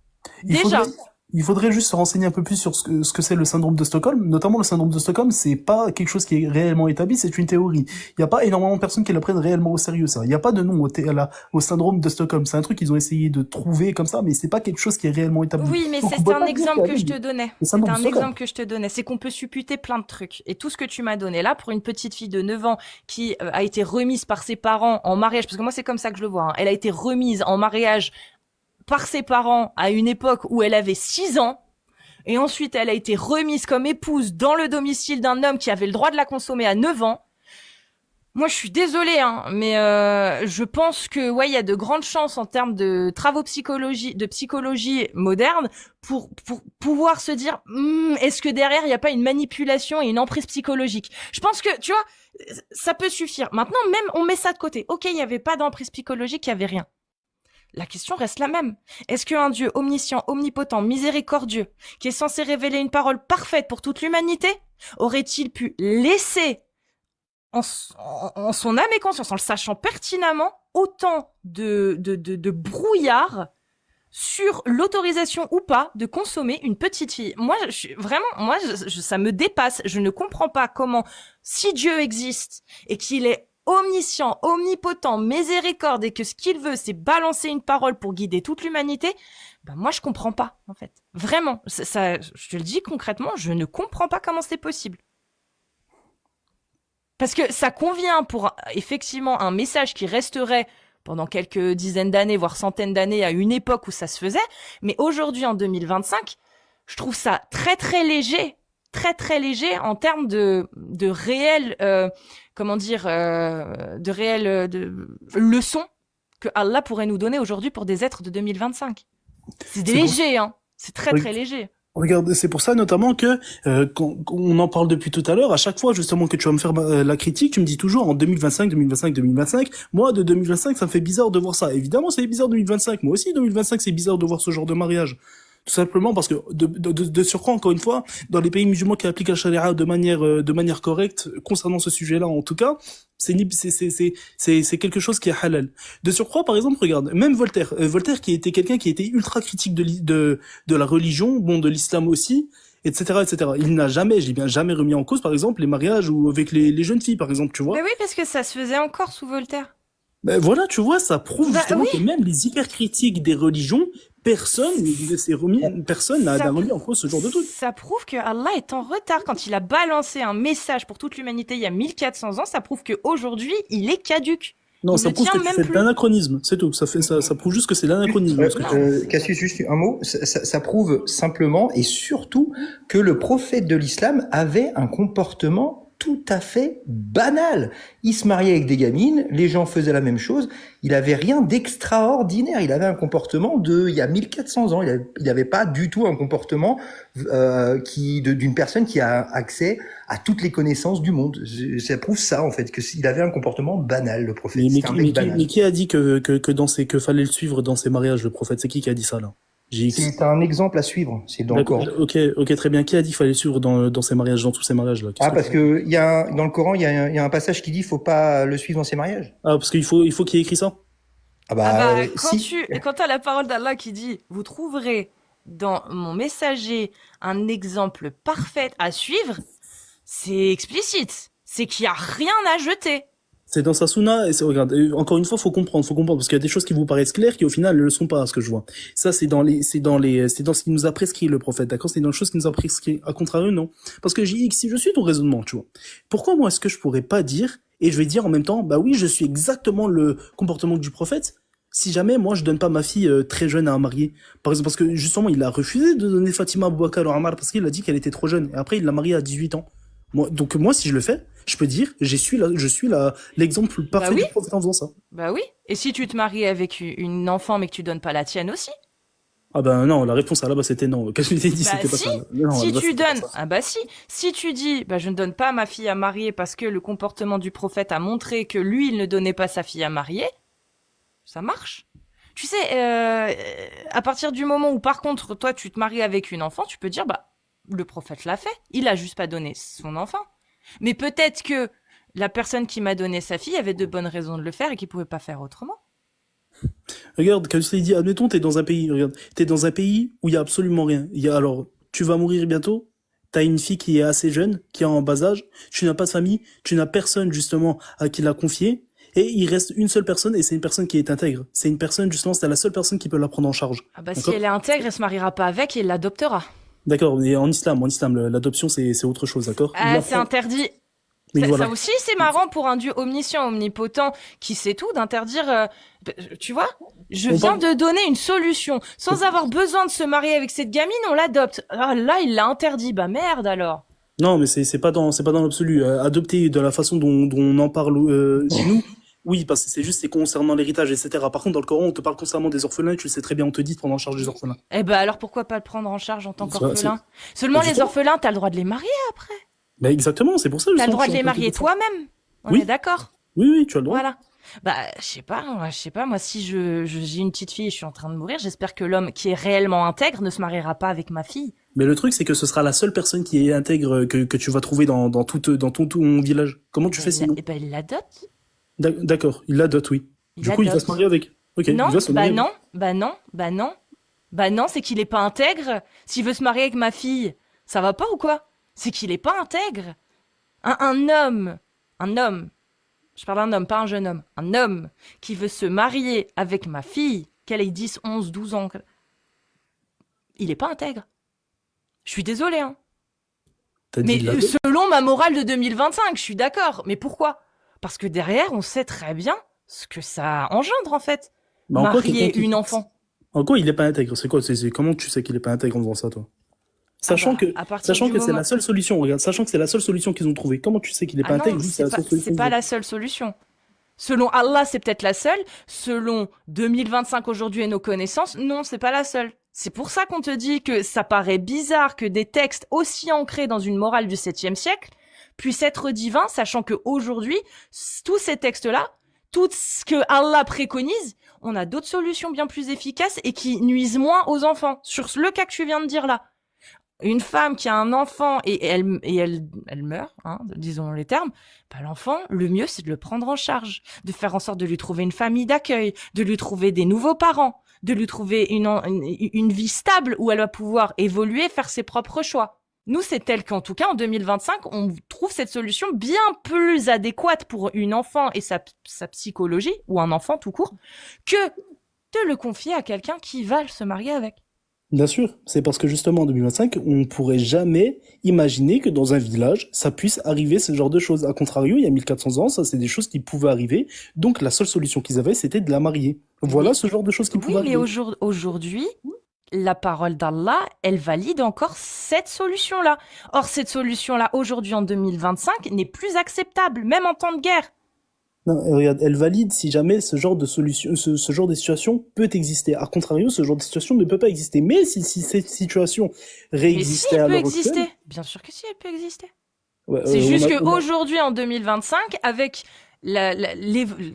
Il faudrait juste se renseigner un peu plus sur ce que c'est le syndrome de Stockholm. Notamment, le syndrome de Stockholm, c'est pas quelque chose qui est réellement établi, c'est une théorie. Il y a pas énormément de personnes qui le prennent réellement au sérieux, ça. Il y a pas de nom au syndrome de Stockholm. C'est un truc qu'ils ont essayé de trouver comme ça, mais c'est pas quelque chose qui est réellement établi. Oui, mais Donc, on c'est peut un pas dire exemple qu'il y que a je te eu donnais. le C'est syndrome de un Stockholm. exemple que je te donnais. C'est qu'on peut supputer plein de trucs. Et tout ce que tu m'as donné là, pour une petite fille de 9 ans qui a été remise par ses parents en mariage, parce que moi c'est comme ça que je le vois, hein. Elle a été remise en mariage par ses parents à une époque où elle avait 6 ans. Et ensuite, elle a été remise comme épouse dans le domicile d'un homme qui avait le droit de la consommer à 9 ans. Moi, je suis désolée, hein, mais je pense que ouais, il y a de grandes chances en termes de travaux de psychologie moderne pour pouvoir se dire est-ce que derrière il n'y a pas une manipulation et une emprise psychologique. Je pense que tu vois, ça peut suffire. Maintenant, même on met ça de côté. Ok, il n'y avait pas d'emprise psychologique, il y avait rien. La question reste la même. Est-ce qu'un Dieu omniscient, omnipotent, miséricordieux, qui est censé révéler une parole parfaite pour toute l'humanité, aurait-il pu laisser en son âme et conscience, en le sachant pertinemment, autant de brouillard sur l'autorisation ou pas de consommer une petite fille? Moi, ça me dépasse. Je ne comprends pas comment, si Dieu existe et qu'il est omniscient, omnipotent, miséricorde et que ce qu'il veut, c'est balancer une parole pour guider toute l'humanité, ben moi, je comprends pas, en fait. Vraiment. Ça, je te le dis concrètement, je ne comprends pas comment c'est possible. Parce que ça convient pour, effectivement, un message qui resterait pendant quelques dizaines d'années, voire centaines d'années, à une époque où ça se faisait. Mais aujourd'hui, en 2025, je trouve ça très, très léger en termes de réelles, de réelles leçons que Allah pourrait nous donner aujourd'hui pour des êtres de 2025. C'est léger, hein. C'est très, très léger. Regarde, c'est pour ça notamment que quand on en parle depuis tout à l'heure, à chaque fois justement que tu vas me faire la critique, tu me dis toujours en 2025. Moi, de 2025, ça me fait bizarre de voir ça. Évidemment, c'est bizarre 2025. Moi aussi, 2025, c'est bizarre de voir ce genre de mariage. Tout simplement parce que de surcroît, encore une fois, dans les pays musulmans qui appliquent la charia de manière correcte concernant ce sujet-là, en tout cas, c'est quelque chose qui est halal. De surcroît, par exemple, regarde, même Voltaire, qui était quelqu'un qui était ultra critique de la religion, bon, de l'islam aussi, etc., etc. Il n'a jamais, j'ai bien jamais remis en cause, par exemple, les mariages ou avec les jeunes filles, par exemple, tu vois. Mais oui, parce que ça se faisait encore sous Voltaire. Ben voilà, tu vois, ça prouve justement que même les hypercritiques des religions, personne n'a remis en cause ce genre de truc. Ça prouve que Allah est en retard. Quand il a balancé un message pour toute l'humanité il y a 1400 ans, ça prouve qu'aujourd'hui, il est caduque. Non, ça prouve que c'est de l'anachronisme, c'est tout. Ça prouve juste que c'est l'anachronisme. Cassius, juste un mot. Ça prouve simplement et surtout que le prophète de l'islam avait un comportement tout à fait banal. Il se mariait avec des gamines, les gens faisaient la même chose. Il avait rien d'extraordinaire. Il avait un comportement il y a 1400 ans. Il avait pas du tout un comportement d'une personne qui a accès à toutes les connaissances du monde. Ça prouve ça en fait, que il avait un comportement banal, le prophète. Mais qui a dit que fallait le suivre dans ses mariages, le prophète? C'est qui a dit ça là? C'est un exemple à suivre. C'est dans le Coran. Ok, très bien. Qui a dit qu'il fallait le suivre dans ces mariages, dans tous ces mariages là? Parce que dans le Coran, il y a un passage qui dit faut pas le suivre dans ces mariages. Ah, parce qu'il faut qu'il y ait écrit ça. Quand t'as la parole d'Allah qui dit vous trouverez dans mon messager un exemple parfait à suivre, c'est explicite. C'est qu'il y a rien à jeter. C'est dans sa sunna, et regarde, encore une fois, faut comprendre, parce qu'il y a des choses qui vous paraissent claires qui au final ne le sont pas, à ce que je vois. Ça, c'est dans ce qu'il nous a prescrit le prophète, d'accord? C'est dans les choses qu'il nous a prescrit. À contrario, non. Parce que si je suis ton raisonnement, tu vois. Pourquoi moi est-ce que je pourrais pas dire, et je vais dire en même temps, bah oui, je suis exactement le comportement du prophète, si jamais moi je donne pas ma fille très jeune à un marié. Par exemple, parce que justement, il a refusé de donner Fatima à Boubacar ou Ammar parce qu'il a dit qu'elle était trop jeune. Et après, il l'a mariée à 18 ans. Moi, si je le fais, je peux dire, je suis l'exemple parfait du prophète en faisant ça. Bah oui. Et si tu te maries avec une enfant mais que tu donnes pas la tienne aussi? Ah ben non, la réponse à là-bas c'était non. Qu'est-ce que tu t'es dit, c'était pas ça. Non, si tu donnes, si tu dis, je ne donne pas ma fille à marier parce que le comportement du prophète a montré que lui, il ne donnait pas sa fille à marier, ça marche. Tu sais, à partir du moment où par contre, toi, tu te maries avec une enfant, tu peux dire, le prophète l'a fait. Il a juste pas donné son enfant. Mais peut-être que la personne qui m'a donné sa fille avait de bonnes raisons de le faire et qu'il pouvait pas faire autrement. Regarde, quand je t'ai dit, admettons, t'es dans un pays où il y a absolument rien. Alors, tu vas mourir bientôt, t'as une fille qui est assez jeune, qui est en bas âge, tu n'as pas de famille, tu n'as personne, justement, à qui la confier, et il reste une seule personne, et c'est une personne qui est intègre. C'est une personne, justement, c'est la seule personne qui peut la prendre en charge. Si elle est intègre, elle se mariera pas avec et elle l'adoptera. D'accord, mais en islam, l'adoption, c'est autre chose, d'accord? C'est interdit. Oui, Ça, voilà. ça aussi, c'est marrant pour un Dieu omniscient, omnipotent, qui sait tout, d'interdire. Tu vois, je On viens parle- de donner une solution. Sans avoir besoin de se marier avec cette gamine, on l'adopte. Ah, là, il l'a interdit. Bah merde alors. Non, mais c'est pas dans l'absolu. Adopter de la façon dont on en parle nous, oui, parce que c'est concernant l'héritage, etc. Par contre, dans le Coran, on te parle constamment des orphelins, et tu le sais très bien, on te dit de prendre en charge les orphelins. Eh ben alors pourquoi pas le prendre en charge en tant C'est- qu'orphelin? Seulement les justement. orphelins, t'as le droit de les marier après. Bah, exactement, c'est pour ça, T'as le justement, droit que de je les suis en train marier dire ça. toi-même. On Oui. est d'accord? Oui, oui, tu as le droit. Voilà. Bah, je sais pas, moi, si j'ai une petite fille et je suis en train de mourir, j'espère que l'homme qui est réellement intègre ne se mariera pas avec ma fille. Mais le truc, c'est que ce sera la seule personne qui est intègre que tu vas trouver dans tout village. Comment tu fais sinon? Eh ben, il l'adopte. D'accord, il l'adopte, oui. Il Du coup, il va l'adopte. se marier avec. Ok, Non, il va se bah marier. non, bah non, bah non. Bah non, c'est qu'il est pas intègre. S'il veut se marier avec ma fille, ça va pas ou quoi? C'est qu'il est pas intègre. Un homme, je parle d'un homme, pas un jeune homme, un homme qui veut se marier avec ma fille, qu'elle ait 10, 11, 12 ans, il est pas intègre. Je suis désolée, hein. T'as dit Mais il l'adopte. selon ma morale de 2025, je suis d'accord. Mais pourquoi? Parce que derrière, on sait très bien ce que ça engendre, en fait. Bah, en quoi Marier quelqu'un qui- une enfant. En quoi il est pas intègre? C'est quoi? Comment tu sais qu'il est pas intègre en faisant ça, toi? Sachant Ah bah, que, à partir sachant du que c'est moment- la seule solution, regarde, sachant que c'est la seule solution qu'ils ont trouvée, comment tu sais qu'il est pas Ah non, intègre vu que c'est la seule solution c'est pas qu'ils ont- la seule solution. Selon Allah, c'est peut-être la seule. Selon 2025 aujourd'hui et nos connaissances, non, c'est pas la seule. C'est pour ça qu'on te dit que ça paraît bizarre que des textes aussi ancrés dans une morale du 7e siècle puissent être divins, sachant que aujourd'hui, tous ces textes-là, tout ce que Allah préconise, on a d'autres solutions bien plus efficaces et qui nuisent moins aux enfants. Sur le cas que tu viens de dire là. Une femme qui a un enfant et elle meurt, hein, disons les termes, bah l'enfant, le mieux c'est de le prendre en charge, de faire en sorte de lui trouver une famille d'accueil, de lui trouver des nouveaux parents, de lui trouver une vie stable où elle va pouvoir évoluer, faire ses propres choix. Nous, c'est tel qu'en tout cas, en 2025, on trouve cette solution bien plus adéquate pour une enfant et sa psychologie, ou un enfant tout court, que de le confier à quelqu'un qui va se marier avec. Bien sûr, c'est parce que justement en 2025, on pourrait jamais imaginer que dans un village, ça puisse arriver ce genre de choses. A contrario, il y a 1400 ans, ça c'est des choses qui pouvaient arriver. Donc la seule solution qu'ils avaient, c'était de la marier. Voilà Oui. ce genre de choses qui Oui, pouvaient mais arriver. aujourd'hui, la parole d'Allah, elle valide encore cette solution-là. Or, cette solution-là, aujourd'hui, en 2025, n'est plus acceptable, même en temps de guerre. Non, regarde, elle valide si jamais ce genre de solution, ce genre de situation peut exister. A contrario, ce genre de situation ne peut pas exister. Mais si cette situation Mais si, réexistait à elle peut l'heure actuelle, exister. Bien sûr que si, elle peut exister. ouais, C'est juste on a- qu'aujourd'hui, en 2025, avec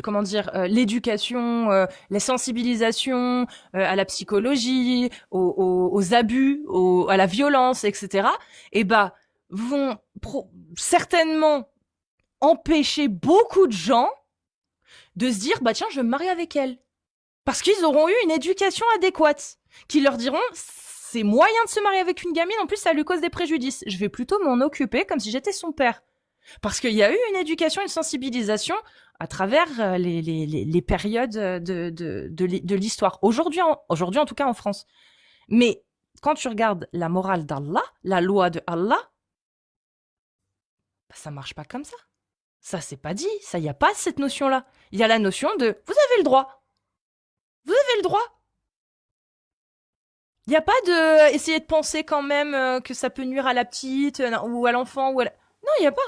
comment dire, l'éducation, la sensibilisation à la psychologie, aux abus, à la violence, etc., eh ben, vont certainement empêcher beaucoup de gens de se dire, bah tiens, je vais me marier avec elle. Parce qu'ils auront eu une éducation adéquate, qui leur diront, c'est moyen de se marier avec une gamine, en plus ça lui cause des préjudices. Je vais plutôt m'en occuper comme si j'étais son père. Parce qu'il y a eu une éducation, une sensibilisation à travers les périodes de l'histoire. Aujourd'hui, en tout cas en France. Mais quand tu regardes la morale d'Allah, la loi de Allah, bah, ça marche pas comme ça. Ça, c'est pas dit. Ça, y a pas cette notion-là. Il y a la notion de vous avez le droit. Vous avez le droit. Il n'y a pas de essayer de penser quand même que ça peut nuire à la petite ou à l'enfant ou à la... Non, il n'y a pas.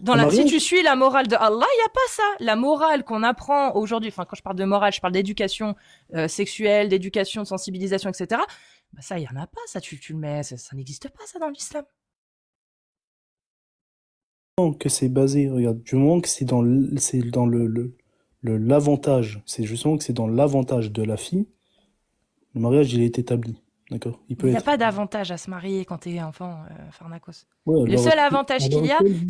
Dans Ah, si Marie, tu suis la morale de Allah, il n'y a pas ça. La morale qu'on apprend aujourd'hui, enfin quand je parle de morale, je parle d'éducation sexuelle, d'éducation, de sensibilisation, etc. Bah, ça, il n'y en a pas. Ça, tu le mets, ça n'existe pas ça dans l'islam. que c'est basé, regarde, du moment que c'est dans l'avantage, c'est justement que c'est dans l'avantage de la fille, le mariage il est établi, d'accord? Il peut Il n'y a être. pas d'avantage à se marier quand t'es enfant, Pharnakos. Ouais, Le alors, seul avantage qu'il y a, oui.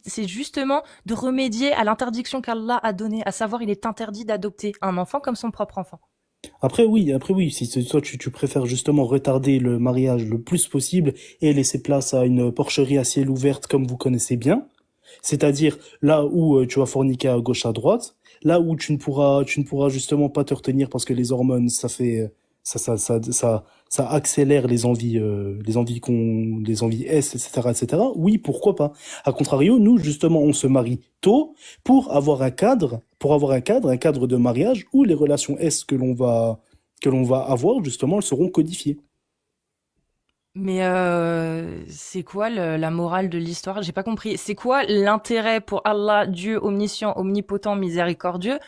c'est justement de remédier à l'interdiction qu'Allah a donnée, à savoir il est interdit d'adopter un enfant comme son propre enfant. Après oui, si toi tu préfères justement retarder le mariage le plus possible et laisser place à une porcherie à ciel ouvert comme vous connaissez bien, c'est-à-dire là où tu vas forniquer à gauche à droite, là où tu ne pourras justement pas te retenir parce que les hormones ça ça accélère les envies S, etc., etc. Oui, pourquoi pas. À contrario, nous, justement, on se marie tôt pour avoir un cadre de mariage où les relations S que l'on va avoir, justement, elles seront codifiées. Mais c'est quoi la morale de l'histoire? J'ai pas compris. C'est quoi l'intérêt pour Allah, Dieu omniscient, omnipotent, miséricordieux,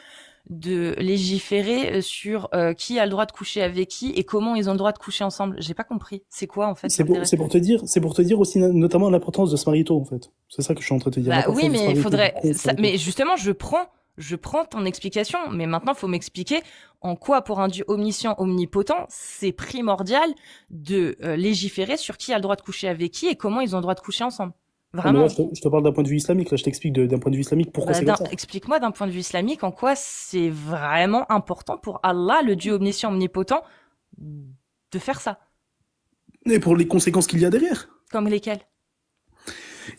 de légiférer sur qui a le droit de coucher avec qui et comment ils ont le droit de coucher ensemble? J'ai pas compris. C'est quoi en fait l'intérêt? C'est pour te dire aussi notamment l'importance de se marier tôt, en fait. C'est ça que je suis en train de te dire. Bah L'importance oui, de se mais il marier faudrait. tôt. Mais justement, je prends ton explication, mais maintenant, il faut m'expliquer en quoi, pour un Dieu omniscient, omnipotent, c'est primordial de légiférer sur qui a le droit de coucher avec qui et comment ils ont le droit de coucher ensemble. Ah, mais Vraiment. là, je te parle d'un point de vue islamique. Là, je t'explique d'un point de vue islamique pourquoi Bah, c'est comme ça. explique-moi d'un point de vue islamique en quoi c'est vraiment important pour Allah, le Dieu omniscient, omnipotent, de faire ça. Et pour les conséquences qu'il y a derrière. Comme lesquelles?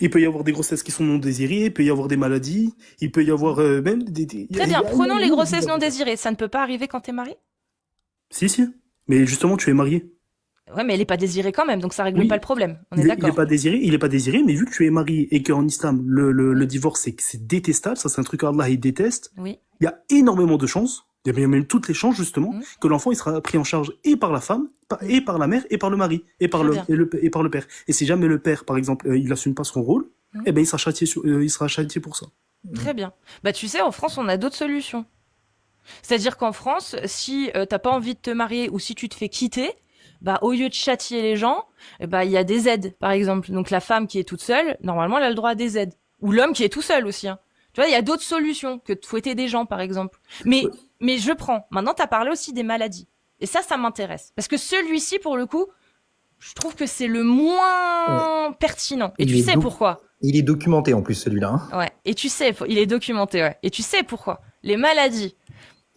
Il peut y avoir des grossesses qui sont non désirées, il peut y avoir des maladies, il peut y avoir même Très bien, prenons les grossesses non désirées. Ça ne peut pas arriver quand t'es marié? Si, si. Mais justement, tu es marié. Ouais, mais elle est pas désirée quand même, donc ça règle Oui. pas le problème. On est Il d'accord. est pas désiré, mais vu que tu es marié et qu'en islam, le divorce, c'est détestable, ça c'est un truc qu'Allah il déteste, Oui. il y a énormément de chances, il y a même toutes les chances justement, Mhm. que l'enfant il sera pris en charge et par la femme, et par la mère, et par le mari, et par Très et par le père. Et si jamais le père, par exemple, il assume pas son rôle, Mhm. eh ben il sera châtié pour ça. Très bien. Bah tu sais, en France, on a d'autres solutions. C'est-à-dire qu'en France, si t'as pas envie de te marier ou si tu te fais quitter, bah au lieu de châtier les gens, bah il y a des aides, par exemple. Donc la femme qui est toute seule, normalement, elle a le droit à des aides. Ou l'homme qui est tout seul aussi. Hein. Tu vois, il y a d'autres solutions que de fouetter des gens, par exemple. Mais je prends. Maintenant, t'as parlé aussi des maladies. Et ça m'intéresse. Parce que celui-ci, pour le coup, je trouve que c'est le moins pertinent. Et tu sais pourquoi? Il est documenté en plus celui-là. Hein. Ouais. Et tu sais, il est documenté, ouais. Et tu sais pourquoi? Les maladies.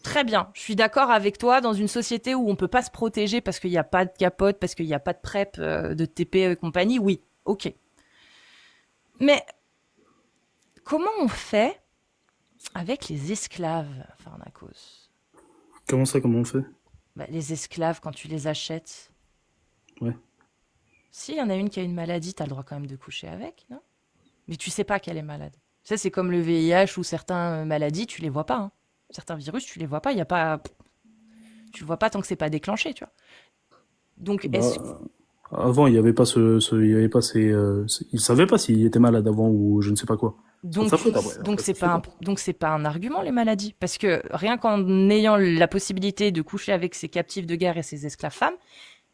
Très bien. Je suis d'accord avec toi dans une société où on peut pas se protéger parce qu'il n'y a pas de capote, parce qu'il n'y a pas de PrEP, de TP et compagnie. Oui. Ok. Mais comment on fait avec les esclaves, Pharnakos? Comment ça, comment on fait? Bah, les esclaves, quand tu les achètes. Ouais. S'il y en a une qui a une maladie, t'as le droit quand même de coucher avec, non? Mais tu sais pas qu'elle est malade. Ça, c'est comme le VIH ou certaines maladies, tu les vois pas. Hein. Certains virus, tu les vois pas. Il y a pas, tu le vois pas tant que c'est pas déclenché, tu vois. Donc, Avant, il y avait pas il savait pas s'il était malade avant ou je ne sais pas quoi. donc c'est pas un argument les maladies, parce que rien qu'en ayant la possibilité de coucher avec ses captifs de guerre et ses esclaves femmes,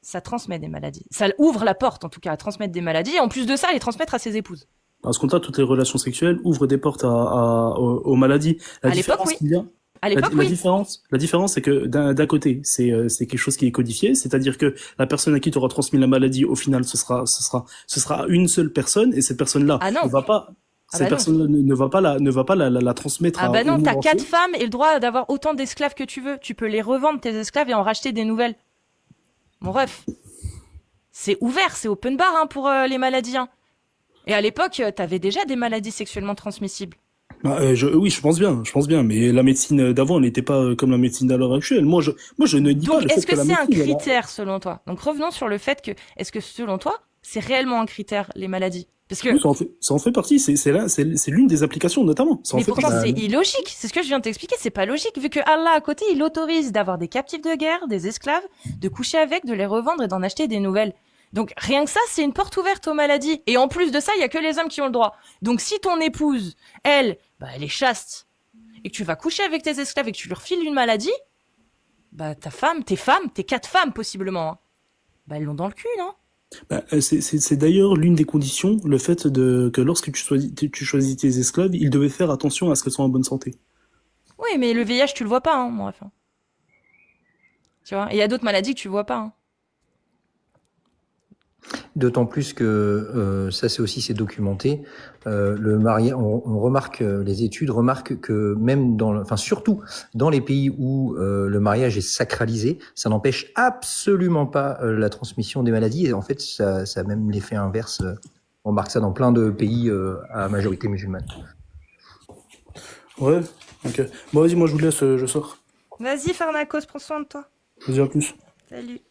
ça transmet des maladies. Ça ouvre la porte, en tout cas, à transmettre des maladies, et en plus de ça, à les transmettre à ses épouses. À ce compte-là, toutes les relations sexuelles ouvrent des portes aux maladies. À l'époque, oui. À l'époque, La oui. différence, c'est que d'un côté, c'est quelque chose qui est codifié, c'est-à-dire que la personne à qui tu auras transmis la maladie, au final, ce sera une seule personne, et cette personne-là ne va pas, cette personne ne va pas la transmettre à non, t'as 4 entier. femmes et le droit d'avoir autant d'esclaves que tu veux. Tu peux les revendre, tes esclaves, et en racheter des nouvelles. Mon ref. C'est ouvert, c'est open bar, hein, pour les maladies, hein. Et à l'époque, t'avais déjà des maladies sexuellement transmissibles. Oui, je pense bien, mais la médecine d'avant n'était pas comme la médecine à l'heure actuelle. Moi, je ne dis pas le fait est-ce que la c'est un médecine, critère selon toi? Donc revenons sur le fait que, est-ce que selon toi, c'est réellement un critère, les maladies? Parce que... Oui, ça en fait partie, c'est l'une des applications notamment. Ça en mais fait pourtant partie. c'est illogique, c'est ce que je viens de t'expliquer, c'est pas logique, vu que Allah à côté, il autorise d'avoir des captifs de guerre, des esclaves, de coucher avec, de les revendre et d'en acheter des nouvelles. Donc rien que ça, c'est une porte ouverte aux maladies. Et en plus de ça, il y a que les hommes qui ont le droit. Donc si ton épouse, elle est chaste, et que tu vas coucher avec tes esclaves et que tu leur files une maladie, bah tes 4 femmes possiblement, hein, bah elles l'ont dans le cul, non? C'est d'ailleurs l'une des conditions, le fait que lorsque tu choisis tes esclaves, ils devaient faire attention à ce qu'elles soient en bonne santé. Oui, mais le VIH, tu le vois pas, hein, mon ref. Tu vois, et il y a d'autres maladies que tu vois pas, hein. D'autant plus que ça c'est documenté. Le mariage, on remarque, les études remarquent que même surtout dans les pays où le mariage est sacralisé, ça n'empêche absolument pas la transmission des maladies. Et en fait, ça a même l'effet inverse. On remarque ça dans plein de pays à majorité musulmane. Ouais. Ok. Bon, vas-y, moi je vous laisse, je sors. Vas-y, Pharnakos, prends soin de toi. Vas-y, à plus. Salut.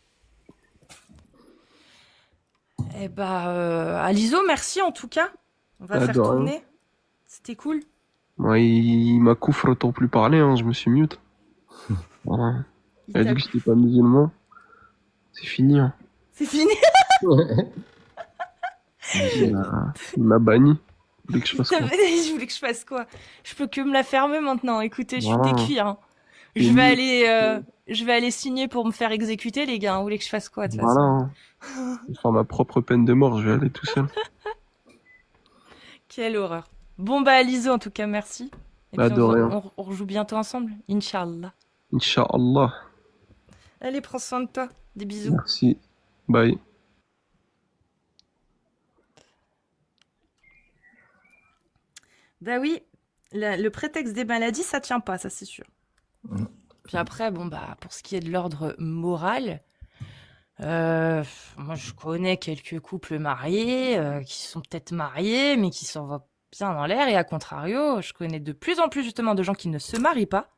Eh bah, Aliso, merci en tout cas. On va Ah, faire de rien. tourner. C'était cool. Moi, il m'a couvre autant plus parler, hein, je me suis mute. Voilà. Il Il a t'a- dit que j'étais pas musulman. C'est fini, hein. C'est fini. Il m'a banni. Il voulait que je fasse quoi? Je voulais que je fasse quoi? Je peux que me la fermer maintenant. Écoutez, je suis Voilà. décuir. Hein. Et Je vais aller signer pour me faire exécuter, les gars. Vous voulez que je fasse quoi de toute voilà. façon? Hein. Je vais faire ma propre peine de mort, je vais aller tout seul. Quelle horreur. Bon bah Aliso, en tout cas, merci. Et Bah, puis de rien. on rejoue bientôt ensemble, Inch'Allah. Inch'Allah. Allez, prends soin de toi. Des bisous. Merci. Bye. Bah oui, le prétexte des maladies, ça tient pas, ça c'est sûr. Mm. Puis après, bon bah pour ce qui est de l'ordre moral, moi je connais quelques couples mariés qui sont peut-être mariés, mais qui s'en vont bien dans l'air. Et à contrario, je connais de plus en plus justement de gens qui ne se marient pas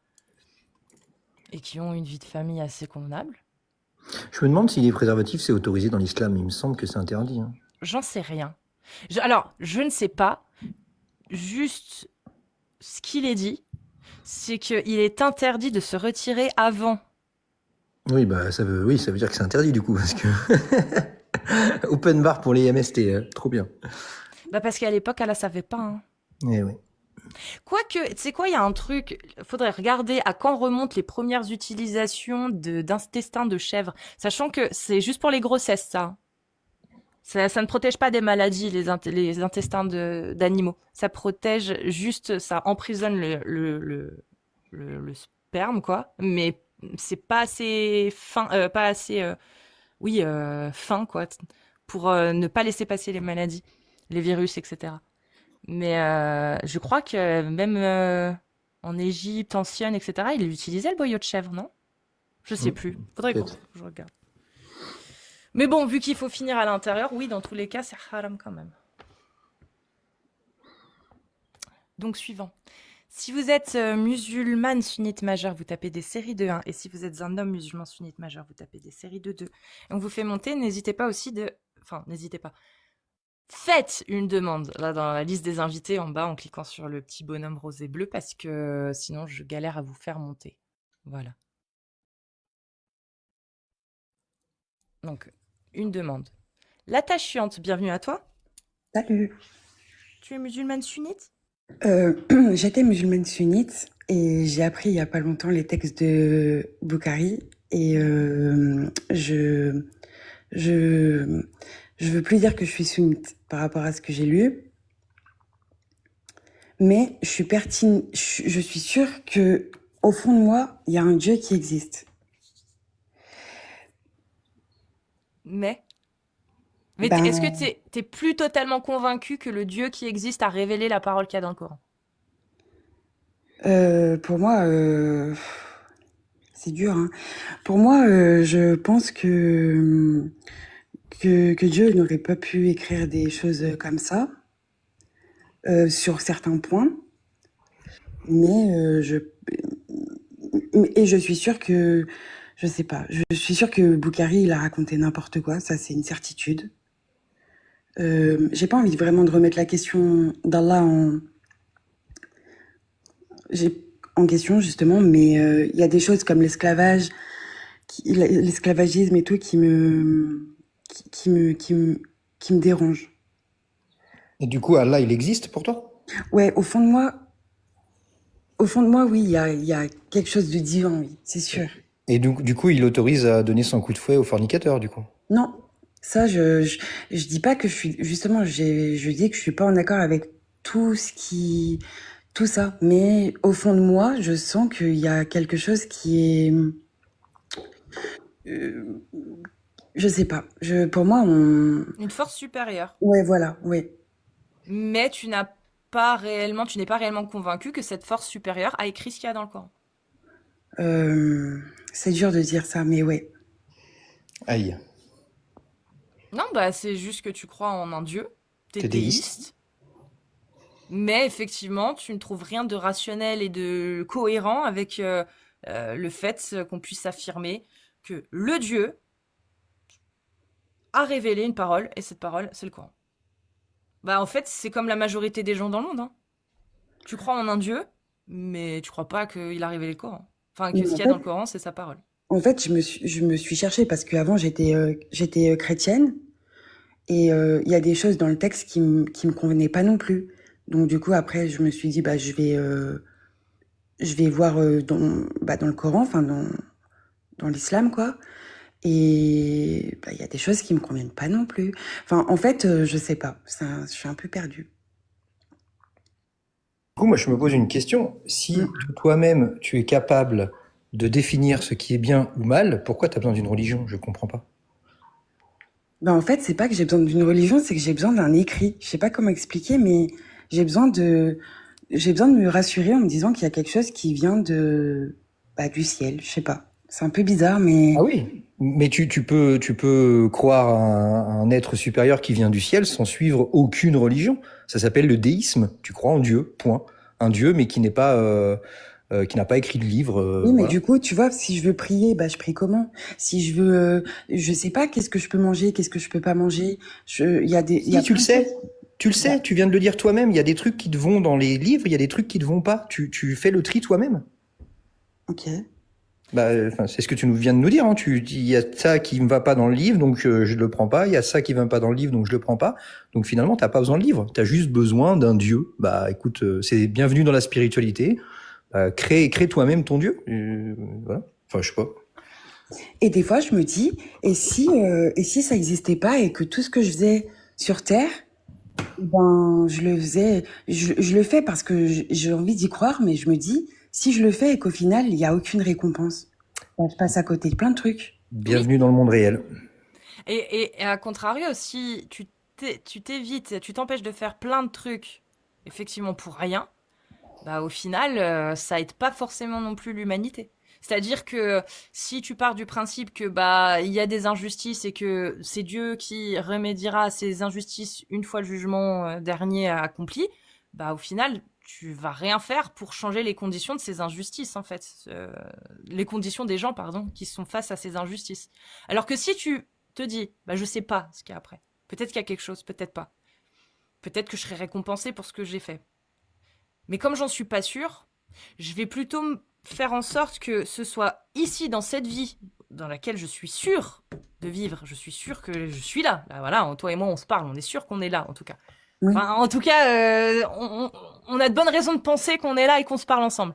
et qui ont une vie de famille assez convenable. Je me demande si les préservatifs c'est autorisé dans l'islam. Il me semble que c'est interdit. Hein. J'en sais rien. Alors, je ne sais pas. Juste ce qu'il est dit, c'est qu'il est interdit de se retirer avant. Oui, bah ça veut dire que c'est interdit du coup parce que open bar pour les MST, trop bien. Bah parce qu'à l'époque, elle la savait pas. Hein. Eh oui. Quoique, tu sais quoi, il y a un truc, faudrait regarder à quand remontent les premières utilisations d'intestin de chèvre, sachant que c'est juste pour les grossesses, ça. Ça ne protège pas des maladies, les intestins d'animaux. Ça protège juste, ça emprisonne le sperme, quoi. Mais c'est pas assez fin, fin, quoi, pour ne pas laisser passer les maladies, les virus, etc. Mais je crois que même en Égypte ancienne, etc., ils utilisaient le boyau de chèvre, non? Je sais plus. Faudrait que Peut-être. je regarde. Mais bon, vu qu'il faut finir à l'intérieur, oui, dans tous les cas, c'est haram quand même. Donc, suivant. Si vous êtes musulmane sunnite majeure, vous tapez des séries de 1. Et si vous êtes un homme musulman sunnite majeur, vous tapez des séries de 2. Et on vous fait monter. N'hésitez pas aussi de... Enfin, n'hésitez pas. Faites une demande, là, dans la liste des invités, en bas, en cliquant sur le petit bonhomme rose et bleu, parce que sinon, je galère à vous faire monter. Voilà. Donc, une demande. La tâche chiante, bienvenue à toi. Salut. Tu es musulmane sunnite? J'étais musulmane sunnite et j'ai appris il y a pas longtemps les textes de Bukhari et je veux plus dire que je suis sunnite par rapport à ce que j'ai lu, mais je suis sûre que au fond de moi, il y a un Dieu qui existe. Mais Ben, est-ce que t'es plus totalement convaincu que le Dieu qui existe a révélé la parole qu'il y a dans le Coran? pour moi, c'est dur, hein. Pour moi, je pense que Dieu n'aurait pas pu écrire des choses comme ça sur certains points, mais je suis sûre que je sais pas, je suis sûre que Bukhari il a raconté n'importe quoi, ça c'est une certitude. J'ai pas envie vraiment de remettre la question d'Allah en question justement, mais il y a des choses comme l'esclavage, l'esclavagisme et tout qui me dérange. Et du coup, Allah, il existe pour toi? Ouais, au fond de moi, oui, il y a quelque chose de divin, oui, c'est sûr. Et du coup, il autorise à donner son coup de fouet au fornicateur, du coup. Non, ça, je dis pas que je suis, justement, je dis que je suis pas en accord avec tout ça, mais au fond de moi, je sens qu'il y a quelque chose qui est, je sais pas, pour moi, Une force supérieure. ouais, voilà, ouais. Mais tu n'es pas réellement convaincu que cette force supérieure a écrit ce qu'il y a dans le Coran. C'est dur de dire ça, mais ouais. Aïe. Non, bah c'est juste que tu crois en un Dieu. T'es T'es déiste. Mais effectivement, tu ne trouves rien de rationnel et de cohérent avec le fait qu'on puisse affirmer que le Dieu a révélé une parole, et cette parole, c'est le Coran. Bah, en fait, c'est comme la majorité des gens dans le monde, hein. Tu crois en un Dieu, mais tu crois pas qu'il a révélé le Coran. Enfin, que Mais ce en qu'il y a dans fait, le Coran, c'est sa parole. je me suis cherchée parce qu'avant, j'étais chrétienne et il y a des choses dans le texte qui me convenaient pas non plus. Donc, du coup, après, je me suis dit, bah, je vais voir dans le Coran, enfin, dans l'islam, quoi. Et bah, il y a des choses qui me conviennent pas non plus. Enfin, en fait, je sais pas. Je suis un peu perdue. Du coup, moi, je me pose une question. Si Mm. toi-même, tu es capable de définir ce qui est bien ou mal, pourquoi tu as besoin d'une religion? Je comprends pas. Bah, en fait, c'est pas que j'ai besoin d'une religion, c'est que j'ai besoin d'un écrit. Je sais pas comment expliquer, mais j'ai besoin de, j'ai besoin de me rassurer en me disant qu'il y a quelque chose qui vient bah, du ciel. Je sais pas. C'est un peu bizarre, mais Ah oui, mais tu peux croire à un être supérieur qui vient du ciel sans suivre aucune religion. Ça s'appelle le déisme. Tu crois en Dieu, point. Un Dieu, mais qui n'a pas écrit de livre, oui, mais voilà. du coup, tu vois, si je veux prier, bah, je prie comment? Si je veux, je sais pas, qu'est-ce que je peux manger, qu'est-ce que je peux pas manger. Il y Si, a tu le plein de choses. sais. Tu le Bah, sais, tu viens de le dire toi-même. Il y a des trucs qui te vont dans les livres, il y a des trucs qui te vont pas. Tu fais le tri toi-même. ok. Bah, enfin, c'est ce que tu nous viens de nous dire, hein. Il y a ça qui me va pas dans le livre, donc je le prends pas. Il y a ça qui va pas dans le livre, donc je le prends pas. Donc finalement, t'as pas besoin de livre. T'as juste besoin d'un Dieu. Bah, écoute, c'est bienvenue dans la spiritualité. Crée toi-même ton Dieu. Voilà. Enfin, je sais pas. Et des fois, je me dis, et si ça existait pas et que tout ce que je faisais sur Terre, ben, je le faisais, je le fais parce que j'ai envie d'y croire, mais je me dis, si je le fais et qu'au final, il y a aucune récompense, ben, je passe à côté de plein de trucs. Oui. Bienvenue dans le monde réel. Et à contrario, si tu t'évites, tu t'empêches de faire plein de trucs, effectivement pour rien, bah au final, ça aide pas forcément non plus l'humanité. C'est-à-dire que si tu pars du principe que bah il y a des injustices et que c'est Dieu qui remédiera à ces injustices une fois le jugement dernier accompli, bah au final tu vas rien faire pour changer les conditions de ces injustices en fait, les conditions des gens pardon qui sont face à ces injustices. Alors que si tu te dis bah je sais pas ce qu'il y a après, peut-être qu'il y a quelque chose, peut-être pas, peut-être que je serai récompensé pour ce que j'ai fait. Mais comme j'en suis pas sûre, je vais plutôt faire en sorte que ce soit ici, dans cette vie, dans laquelle je suis sûre de vivre. Je suis sûre que je suis là. Là, voilà, toi et moi, on se parle. On est sûr qu'on est là, en tout cas. Oui. Enfin, en tout cas, on a de bonnes raisons de penser qu'on est là et qu'on se parle ensemble.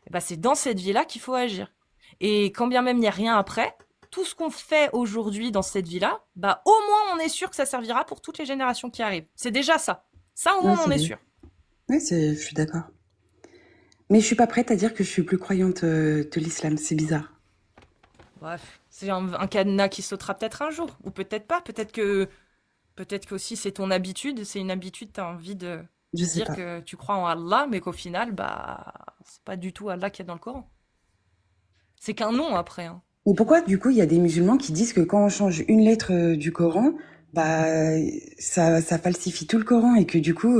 Et bah, c'est dans cette vie-là qu'il faut agir. Et quand bien même il n'y a rien après, tout ce qu'on fait aujourd'hui dans cette vie-là, bah, au moins, on est sûr que ça servira pour toutes les générations qui arrivent. C'est déjà ça. Ça, au Ouais, moins, c'est on est vrai. sûr. Oui, je suis d'accord. Mais je suis pas prête à dire que je suis plus croyante de l'islam. C'est bizarre. Bref, c'est un cadenas qui sautera peut-être un jour, ou peut-être pas. Peut-être que aussi c'est ton habitude, c'est une habitude, t'as envie Je de sais dire pas. que tu crois en Allah, mais qu'au final, bah, c'est pas du tout Allah qu'il y a dans le Coran. C'est qu'un nom après, hein. Mais pourquoi, du coup, il y a des musulmans qui disent que quand on change une lettre du Coran, bah, ça falsifie tout le Coran et que du coup,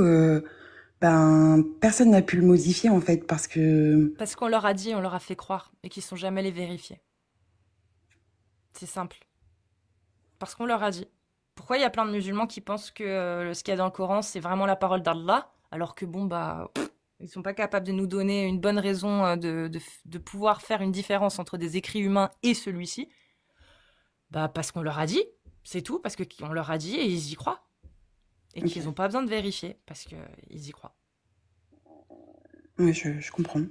ben, personne n'a pu le modifier en fait parce que. Parce qu'on leur a dit, on leur a fait croire, et qu'ils sont jamais allés vérifier. C'est simple. Parce qu'on leur a dit. Pourquoi il y a plein de musulmans qui pensent que ce qu'il y a dans le Coran, c'est vraiment la parole d'Allah, alors que bon, bah, ils sont pas capables de nous donner une bonne raison de pouvoir faire une différence entre des écrits humains et celui-ci. Bah, parce qu'on leur a dit, c'est tout, parce qu'on leur a dit et ils y croient. Et Ok. qu'ils n'ont pas besoin de vérifier, parce qu'ils y croient. Ouais, je comprends.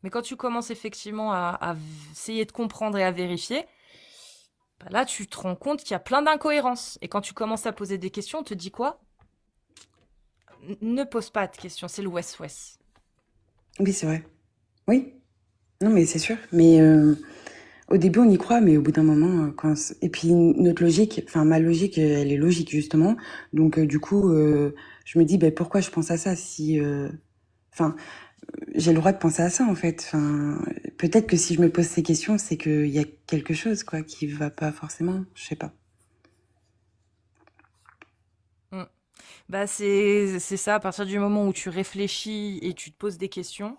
Mais quand tu commences effectivement à essayer de comprendre et à vérifier, bah là, tu te rends compte qu'il y a plein d'incohérences. Et quand tu commences à poser des questions, on te dit quoi? Ne pose pas de questions, c'est le West-West. Oui, c'est vrai. Oui. Non, mais c'est sûr. Mais au début, on y croit, mais au bout d'un moment, et puis notre logique, enfin ma logique, elle est logique justement. Donc du coup, je me dis, ben pourquoi je pense à ça si, enfin, j'ai le droit de penser à ça en fait. Enfin, peut-être que si je me pose ces questions, c'est qu'il y a quelque chose quoi qui va pas forcément. Je sais pas. Mm. Bah c'est ça, à partir du moment où tu réfléchis et tu te poses des questions,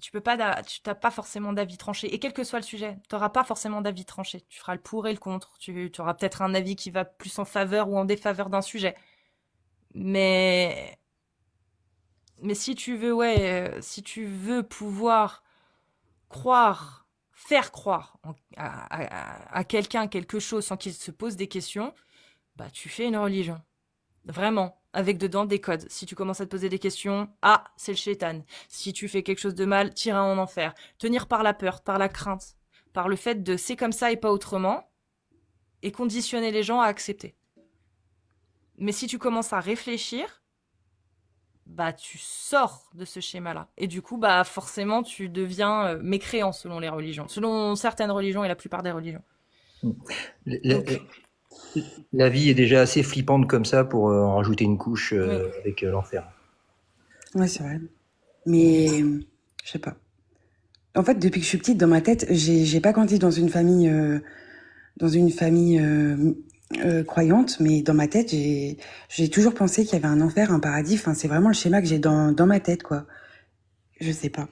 Tu peux pas, tu t'as pas forcément d'avis tranché. Et quel que soit le sujet, tu n'auras pas forcément d'avis tranché. Tu feras le pour et le contre. Tu auras peut-être un avis qui va plus en faveur ou en défaveur d'un sujet. Mais, mais si tu veux, si tu veux pouvoir croire, faire croire à quelqu'un quelque chose sans qu'il se pose des questions, bah tu fais une religion. Vraiment. Avec dedans des codes. Si tu commences à te poser des questions, c'est le shaitan. Si tu fais quelque chose de mal, t'iras en enfer. Tenir par la peur, par la crainte, par le fait de c'est comme ça et pas autrement, et conditionner les gens à accepter. Mais si tu commences à réfléchir, bah tu sors de ce schéma-là. Et du coup, bah forcément, tu deviens mécréant selon les religions. Selon certaines religions et la plupart des religions. Donc, La vie est déjà assez flippante comme ça pour en rajouter une couche oui. avec l'enfer. Ouais, c'est vrai. Mais je sais pas. En fait, depuis que je suis petite, dans ma tête, j'ai pas grandi dans une famille croyante, mais dans ma tête, j'ai toujours pensé qu'il y avait un enfer, un paradis. Enfin, c'est vraiment le schéma que j'ai dans ma tête, quoi. Je sais pas.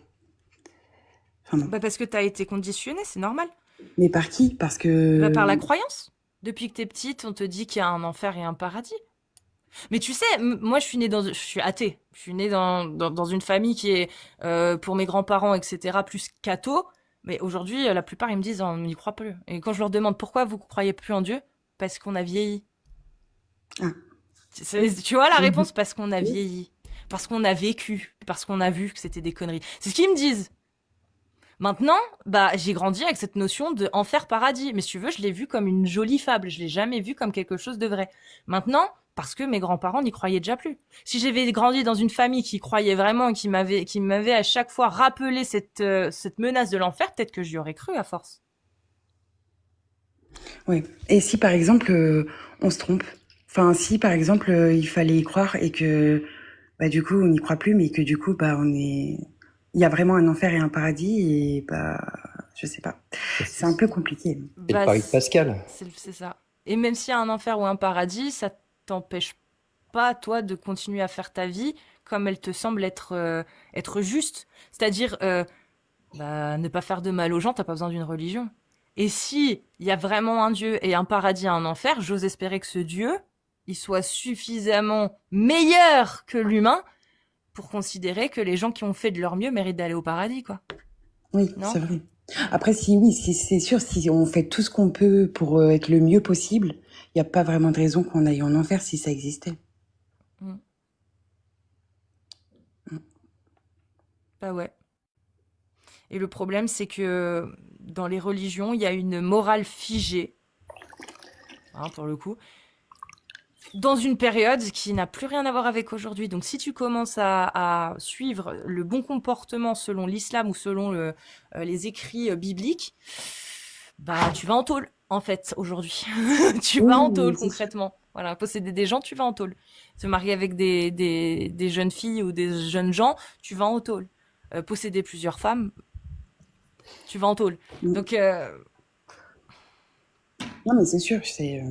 Enfin, non. Bah parce que t'as été conditionné, c'est normal. Mais par qui? Parce que... Bah par la croyance. Depuis que t'es petite, on te dit qu'il y a un enfer et un paradis. Mais tu sais, moi je suis athée. Je suis née dans une famille qui est, pour mes grands-parents, etc., plus catho. Mais aujourd'hui, la plupart, ils me disent, on n'y croit plus. Et quand je leur demande pourquoi vous croyez plus en Dieu, parce qu'on a vieilli. Ah. Tu vois la réponse? Parce qu'on a vieilli. Parce qu'on a vécu. Parce qu'on a vu que c'était des conneries. C'est ce qu'ils me disent. Maintenant, bah, j'ai grandi avec cette notion de enfer-paradis. Mais si tu veux, je l'ai vu comme une jolie fable. Je l'ai jamais vu comme quelque chose de vrai. Maintenant, parce que mes grands-parents n'y croyaient déjà plus. Si j'avais grandi dans une famille qui croyait vraiment, qui m'avait à chaque fois rappelé cette menace de l'enfer, peut-être que j'y aurais cru à force. Oui. Et si par exemple, on se trompe? Enfin, si par exemple, il fallait y croire et que, bah, du coup, on n'y croit plus, mais que du coup, bah, il y a vraiment un enfer et un paradis et bah, je sais pas. C'est un peu compliqué. C'est le pari de Pascal. C'est ça. Et même s'il y a un enfer ou un paradis, ça t'empêche pas, toi, de continuer à faire ta vie comme elle te semble être juste. C'est-à-dire, ne pas faire de mal aux gens, t'as pas besoin d'une religion. Et si il y a vraiment un Dieu et un paradis et un enfer, j'ose espérer que ce Dieu, il soit suffisamment meilleur que l'humain pour considérer que les gens qui ont fait de leur mieux méritent d'aller au paradis, quoi. Oui, c'est vrai. Après, si c'est sûr, si on fait tout ce qu'on peut pour être le mieux possible, il n'y a pas vraiment de raison qu'on aille en enfer si ça existait. Bah ouais. Et le problème, c'est que dans les religions, il y a une morale figée, pour le coup, dans une période qui n'a plus rien à voir avec aujourd'hui. Donc si tu commences à suivre le bon comportement selon l'islam ou selon les écrits bibliques, bah tu vas en tôle, en fait, aujourd'hui. Tu vas en tôle, concrètement. Voilà, posséder des gens, tu vas en tôle. Se marier avec des jeunes filles ou des jeunes gens, tu vas en tôle. Posséder plusieurs femmes, tu vas en tôle. Donc... Non, mais c'est sûr, c'est...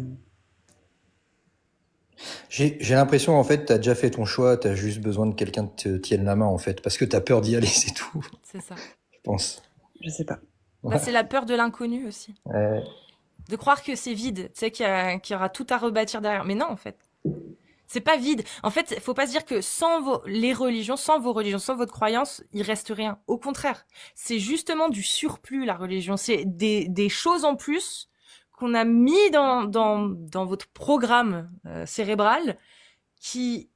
J'ai l'impression, en fait, t'as déjà fait ton choix, t'as juste besoin de quelqu'un qui te tienne la main, en fait, parce que t'as peur d'y aller, c'est tout. C'est ça. Je pense. Je sais pas. Bah, c'est la peur de l'inconnu aussi. De croire que c'est vide, tu sais, qu'il y aura tout à rebâtir derrière. Mais non, en fait. C'est pas vide. En fait, faut pas se dire que sans vos religions, sans votre croyance, il reste rien. Au contraire, c'est justement du surplus, la religion. C'est des choses en plus qu'on a mis dans votre programme cérébral qui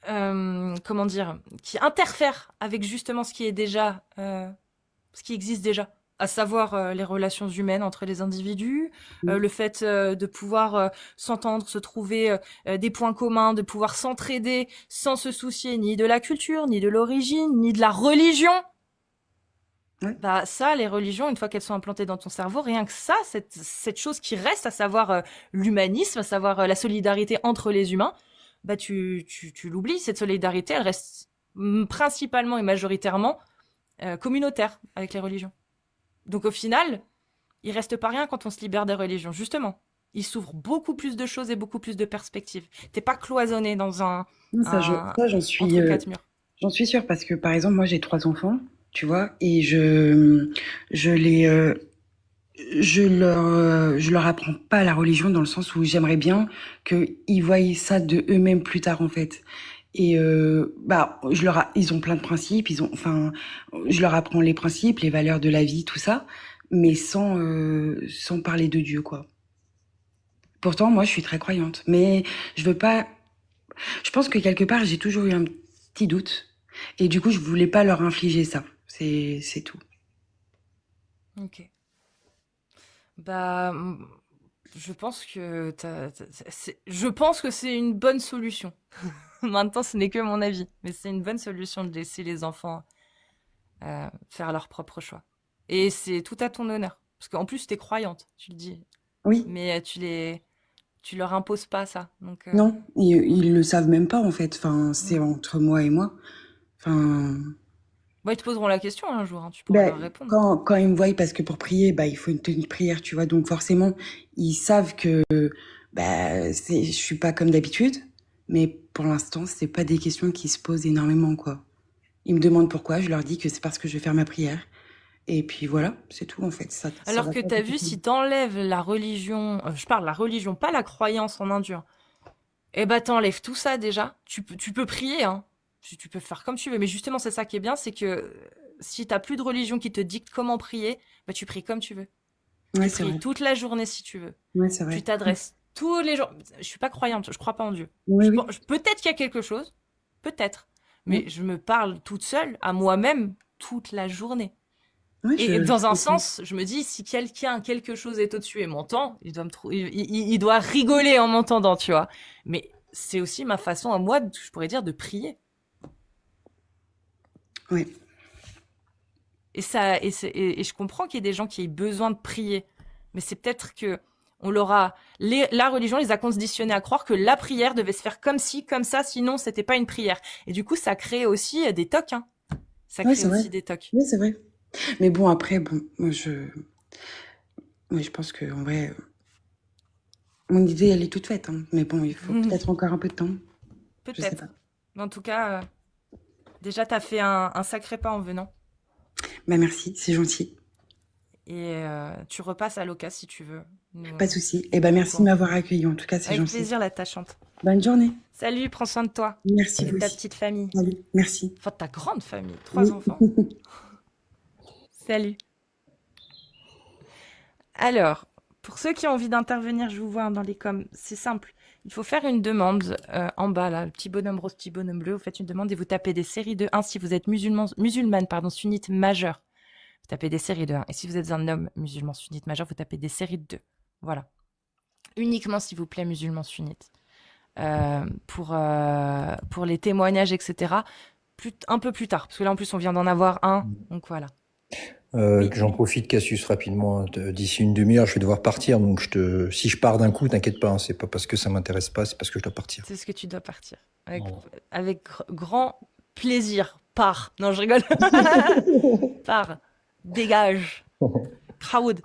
comment dire, qui interfèrent avec justement ce qui est déjà ce qui existe déjà, à savoir les relations humaines entre les individus, le fait de pouvoir s'entendre, se trouver des points communs, de pouvoir s'entraider sans se soucier ni de la culture, ni de l'origine, ni de la religion. Ouais. Bah ça, les religions, une fois qu'elles sont implantées dans ton cerveau, rien que ça, cette chose qui reste, à savoir l'humanisme, à savoir la solidarité entre les humains, bah tu l'oublies. Cette solidarité, elle reste principalement et majoritairement communautaire avec les religions. Donc au final, il reste pas rien quand on se libère des religions, justement. Il s'ouvre beaucoup plus de choses et beaucoup plus de perspectives. T'es pas cloisonné dans un Ça, j'en suis... entre quatre murs. J'en suis sûre parce que, par exemple, moi, j'ai 3 enfants, tu vois, et je les, je leur apprends pas la religion dans le sens où j'aimerais bien qu'ils voient ça de eux-mêmes plus tard, en fait. Et bah, ils ont plein de principes, enfin, je leur apprends les principes, les valeurs de la vie, tout ça, mais sans parler de Dieu, quoi. Pourtant, moi, je suis très croyante, mais je veux pas. Je pense que quelque part, j'ai toujours eu un petit doute, et du coup, je voulais pas leur infliger ça. C'est tout. Ok. Bah, je pense que je pense que c'est une bonne solution. Maintenant, ce n'est que mon avis, mais c'est une bonne solution de laisser les enfants faire leur propre choix. Et c'est tout à ton honneur, parce qu'en plus, t'es croyante, tu le dis, Oui, mais tu leur imposes pas ça. Donc, non, ils le savent même pas en fait. Enfin, c'est entre moi et moi. Enfin, ils te poseront la question un jour, hein, tu pourras ben, leur répondre. quand ils me voient, parce que pour prier, bah, il faut une tenue de prière, tu vois. Donc forcément, ils savent que bah, je suis pas comme d'habitude. Mais pour l'instant, c'est pas des questions qui se posent énormément, quoi. Ils me demandent pourquoi, je leur dis que c'est parce que je vais faire ma prière. Et puis voilà, c'est tout en fait. Ça Alors va que pas t'as beaucoup vu, plus si loin. t'enlèves la religion, je parle la religion, pas la croyance en un Dieu, hein. Eh ben, t'enlèves tout ça déjà. Tu peux prier, hein. Tu peux faire comme tu veux. Mais justement, c'est ça qui est bien, c'est que si t'as plus de religion qui te dicte comment prier, bah, tu pries comme tu veux. Ouais, Tu c'est pries vrai. toute la journée si tu veux. Ouais, c'est Tu vrai. t'adresses tous les jours. Je suis pas croyante, je crois pas en Dieu. Oui, oui. Peut-être qu'il y a quelque chose, peut-être. Mm. Mais je me parle toute seule à moi-même toute la journée. Ouais, Et je dans un comprends. sens, je me dis, si quelque chose est au-dessus et m'entend, il doit rigoler en m'entendant, tu vois. Mais c'est aussi ma façon à moi, je pourrais dire, de prier. Ouais. Et je comprends qu'il y ait des gens qui aient besoin de prier. Mais c'est peut-être que la religion les a conditionnés à croire que la prière devait se faire comme ci, comme ça, sinon c'était pas une prière. Et du coup, ça crée aussi des tocs, hein. Ça Ouais, crée c'est vrai. aussi des tocs. Oui, c'est vrai. Mais bon, après, bon, moi, je pense que en vrai, mon idée, elle est toute faite, hein. Mais bon, il faut peut-être encore un peu de temps. Je sais pas. Peut-être. Mais en tout cas, déjà, t'as fait un sacré pas en venant. Bah, merci, c'est gentil. Et tu repasses à l'OCA si tu veux. Pas de souci. Et bah, merci de Bon. m'avoir accueilli. En tout cas, c'est Avec gentil. plaisir, la tâchante. Bonne journée. Salut, prends soin de toi. Merci, Et vous de ta aussi. petite famille. Salut. Merci. Enfin, de ta grande famille. 3 Oui. enfants. Salut. Alors, pour ceux qui ont envie d'intervenir, je vous vois dans les coms, c'est simple. Il faut faire une demande en bas, là, le petit bonhomme rose, petit bonhomme bleu. Vous faites une demande et vous tapez des séries de 1 si vous êtes musulmane, sunnite majeure. Vous tapez des séries de 1. Et si vous êtes un homme musulman sunnite majeur, vous tapez des séries de 2. Voilà. Uniquement, s'il vous plaît, musulman sunnite. Pour les témoignages, etc. Un peu plus tard. Parce que là, en plus, on vient d'en avoir un. Donc voilà. Oui. J'en profite, Cassius, rapidement. D'ici une demi-heure, je vais devoir partir. Donc, si je pars d'un coup, t'inquiète pas, hein, c'est pas parce que ça m'intéresse pas, c'est parce que je dois partir. C'est ce que tu dois partir. Avec, Voilà. avec grand plaisir. Pars. Non, je rigole. Pars. Dégage. Crowd.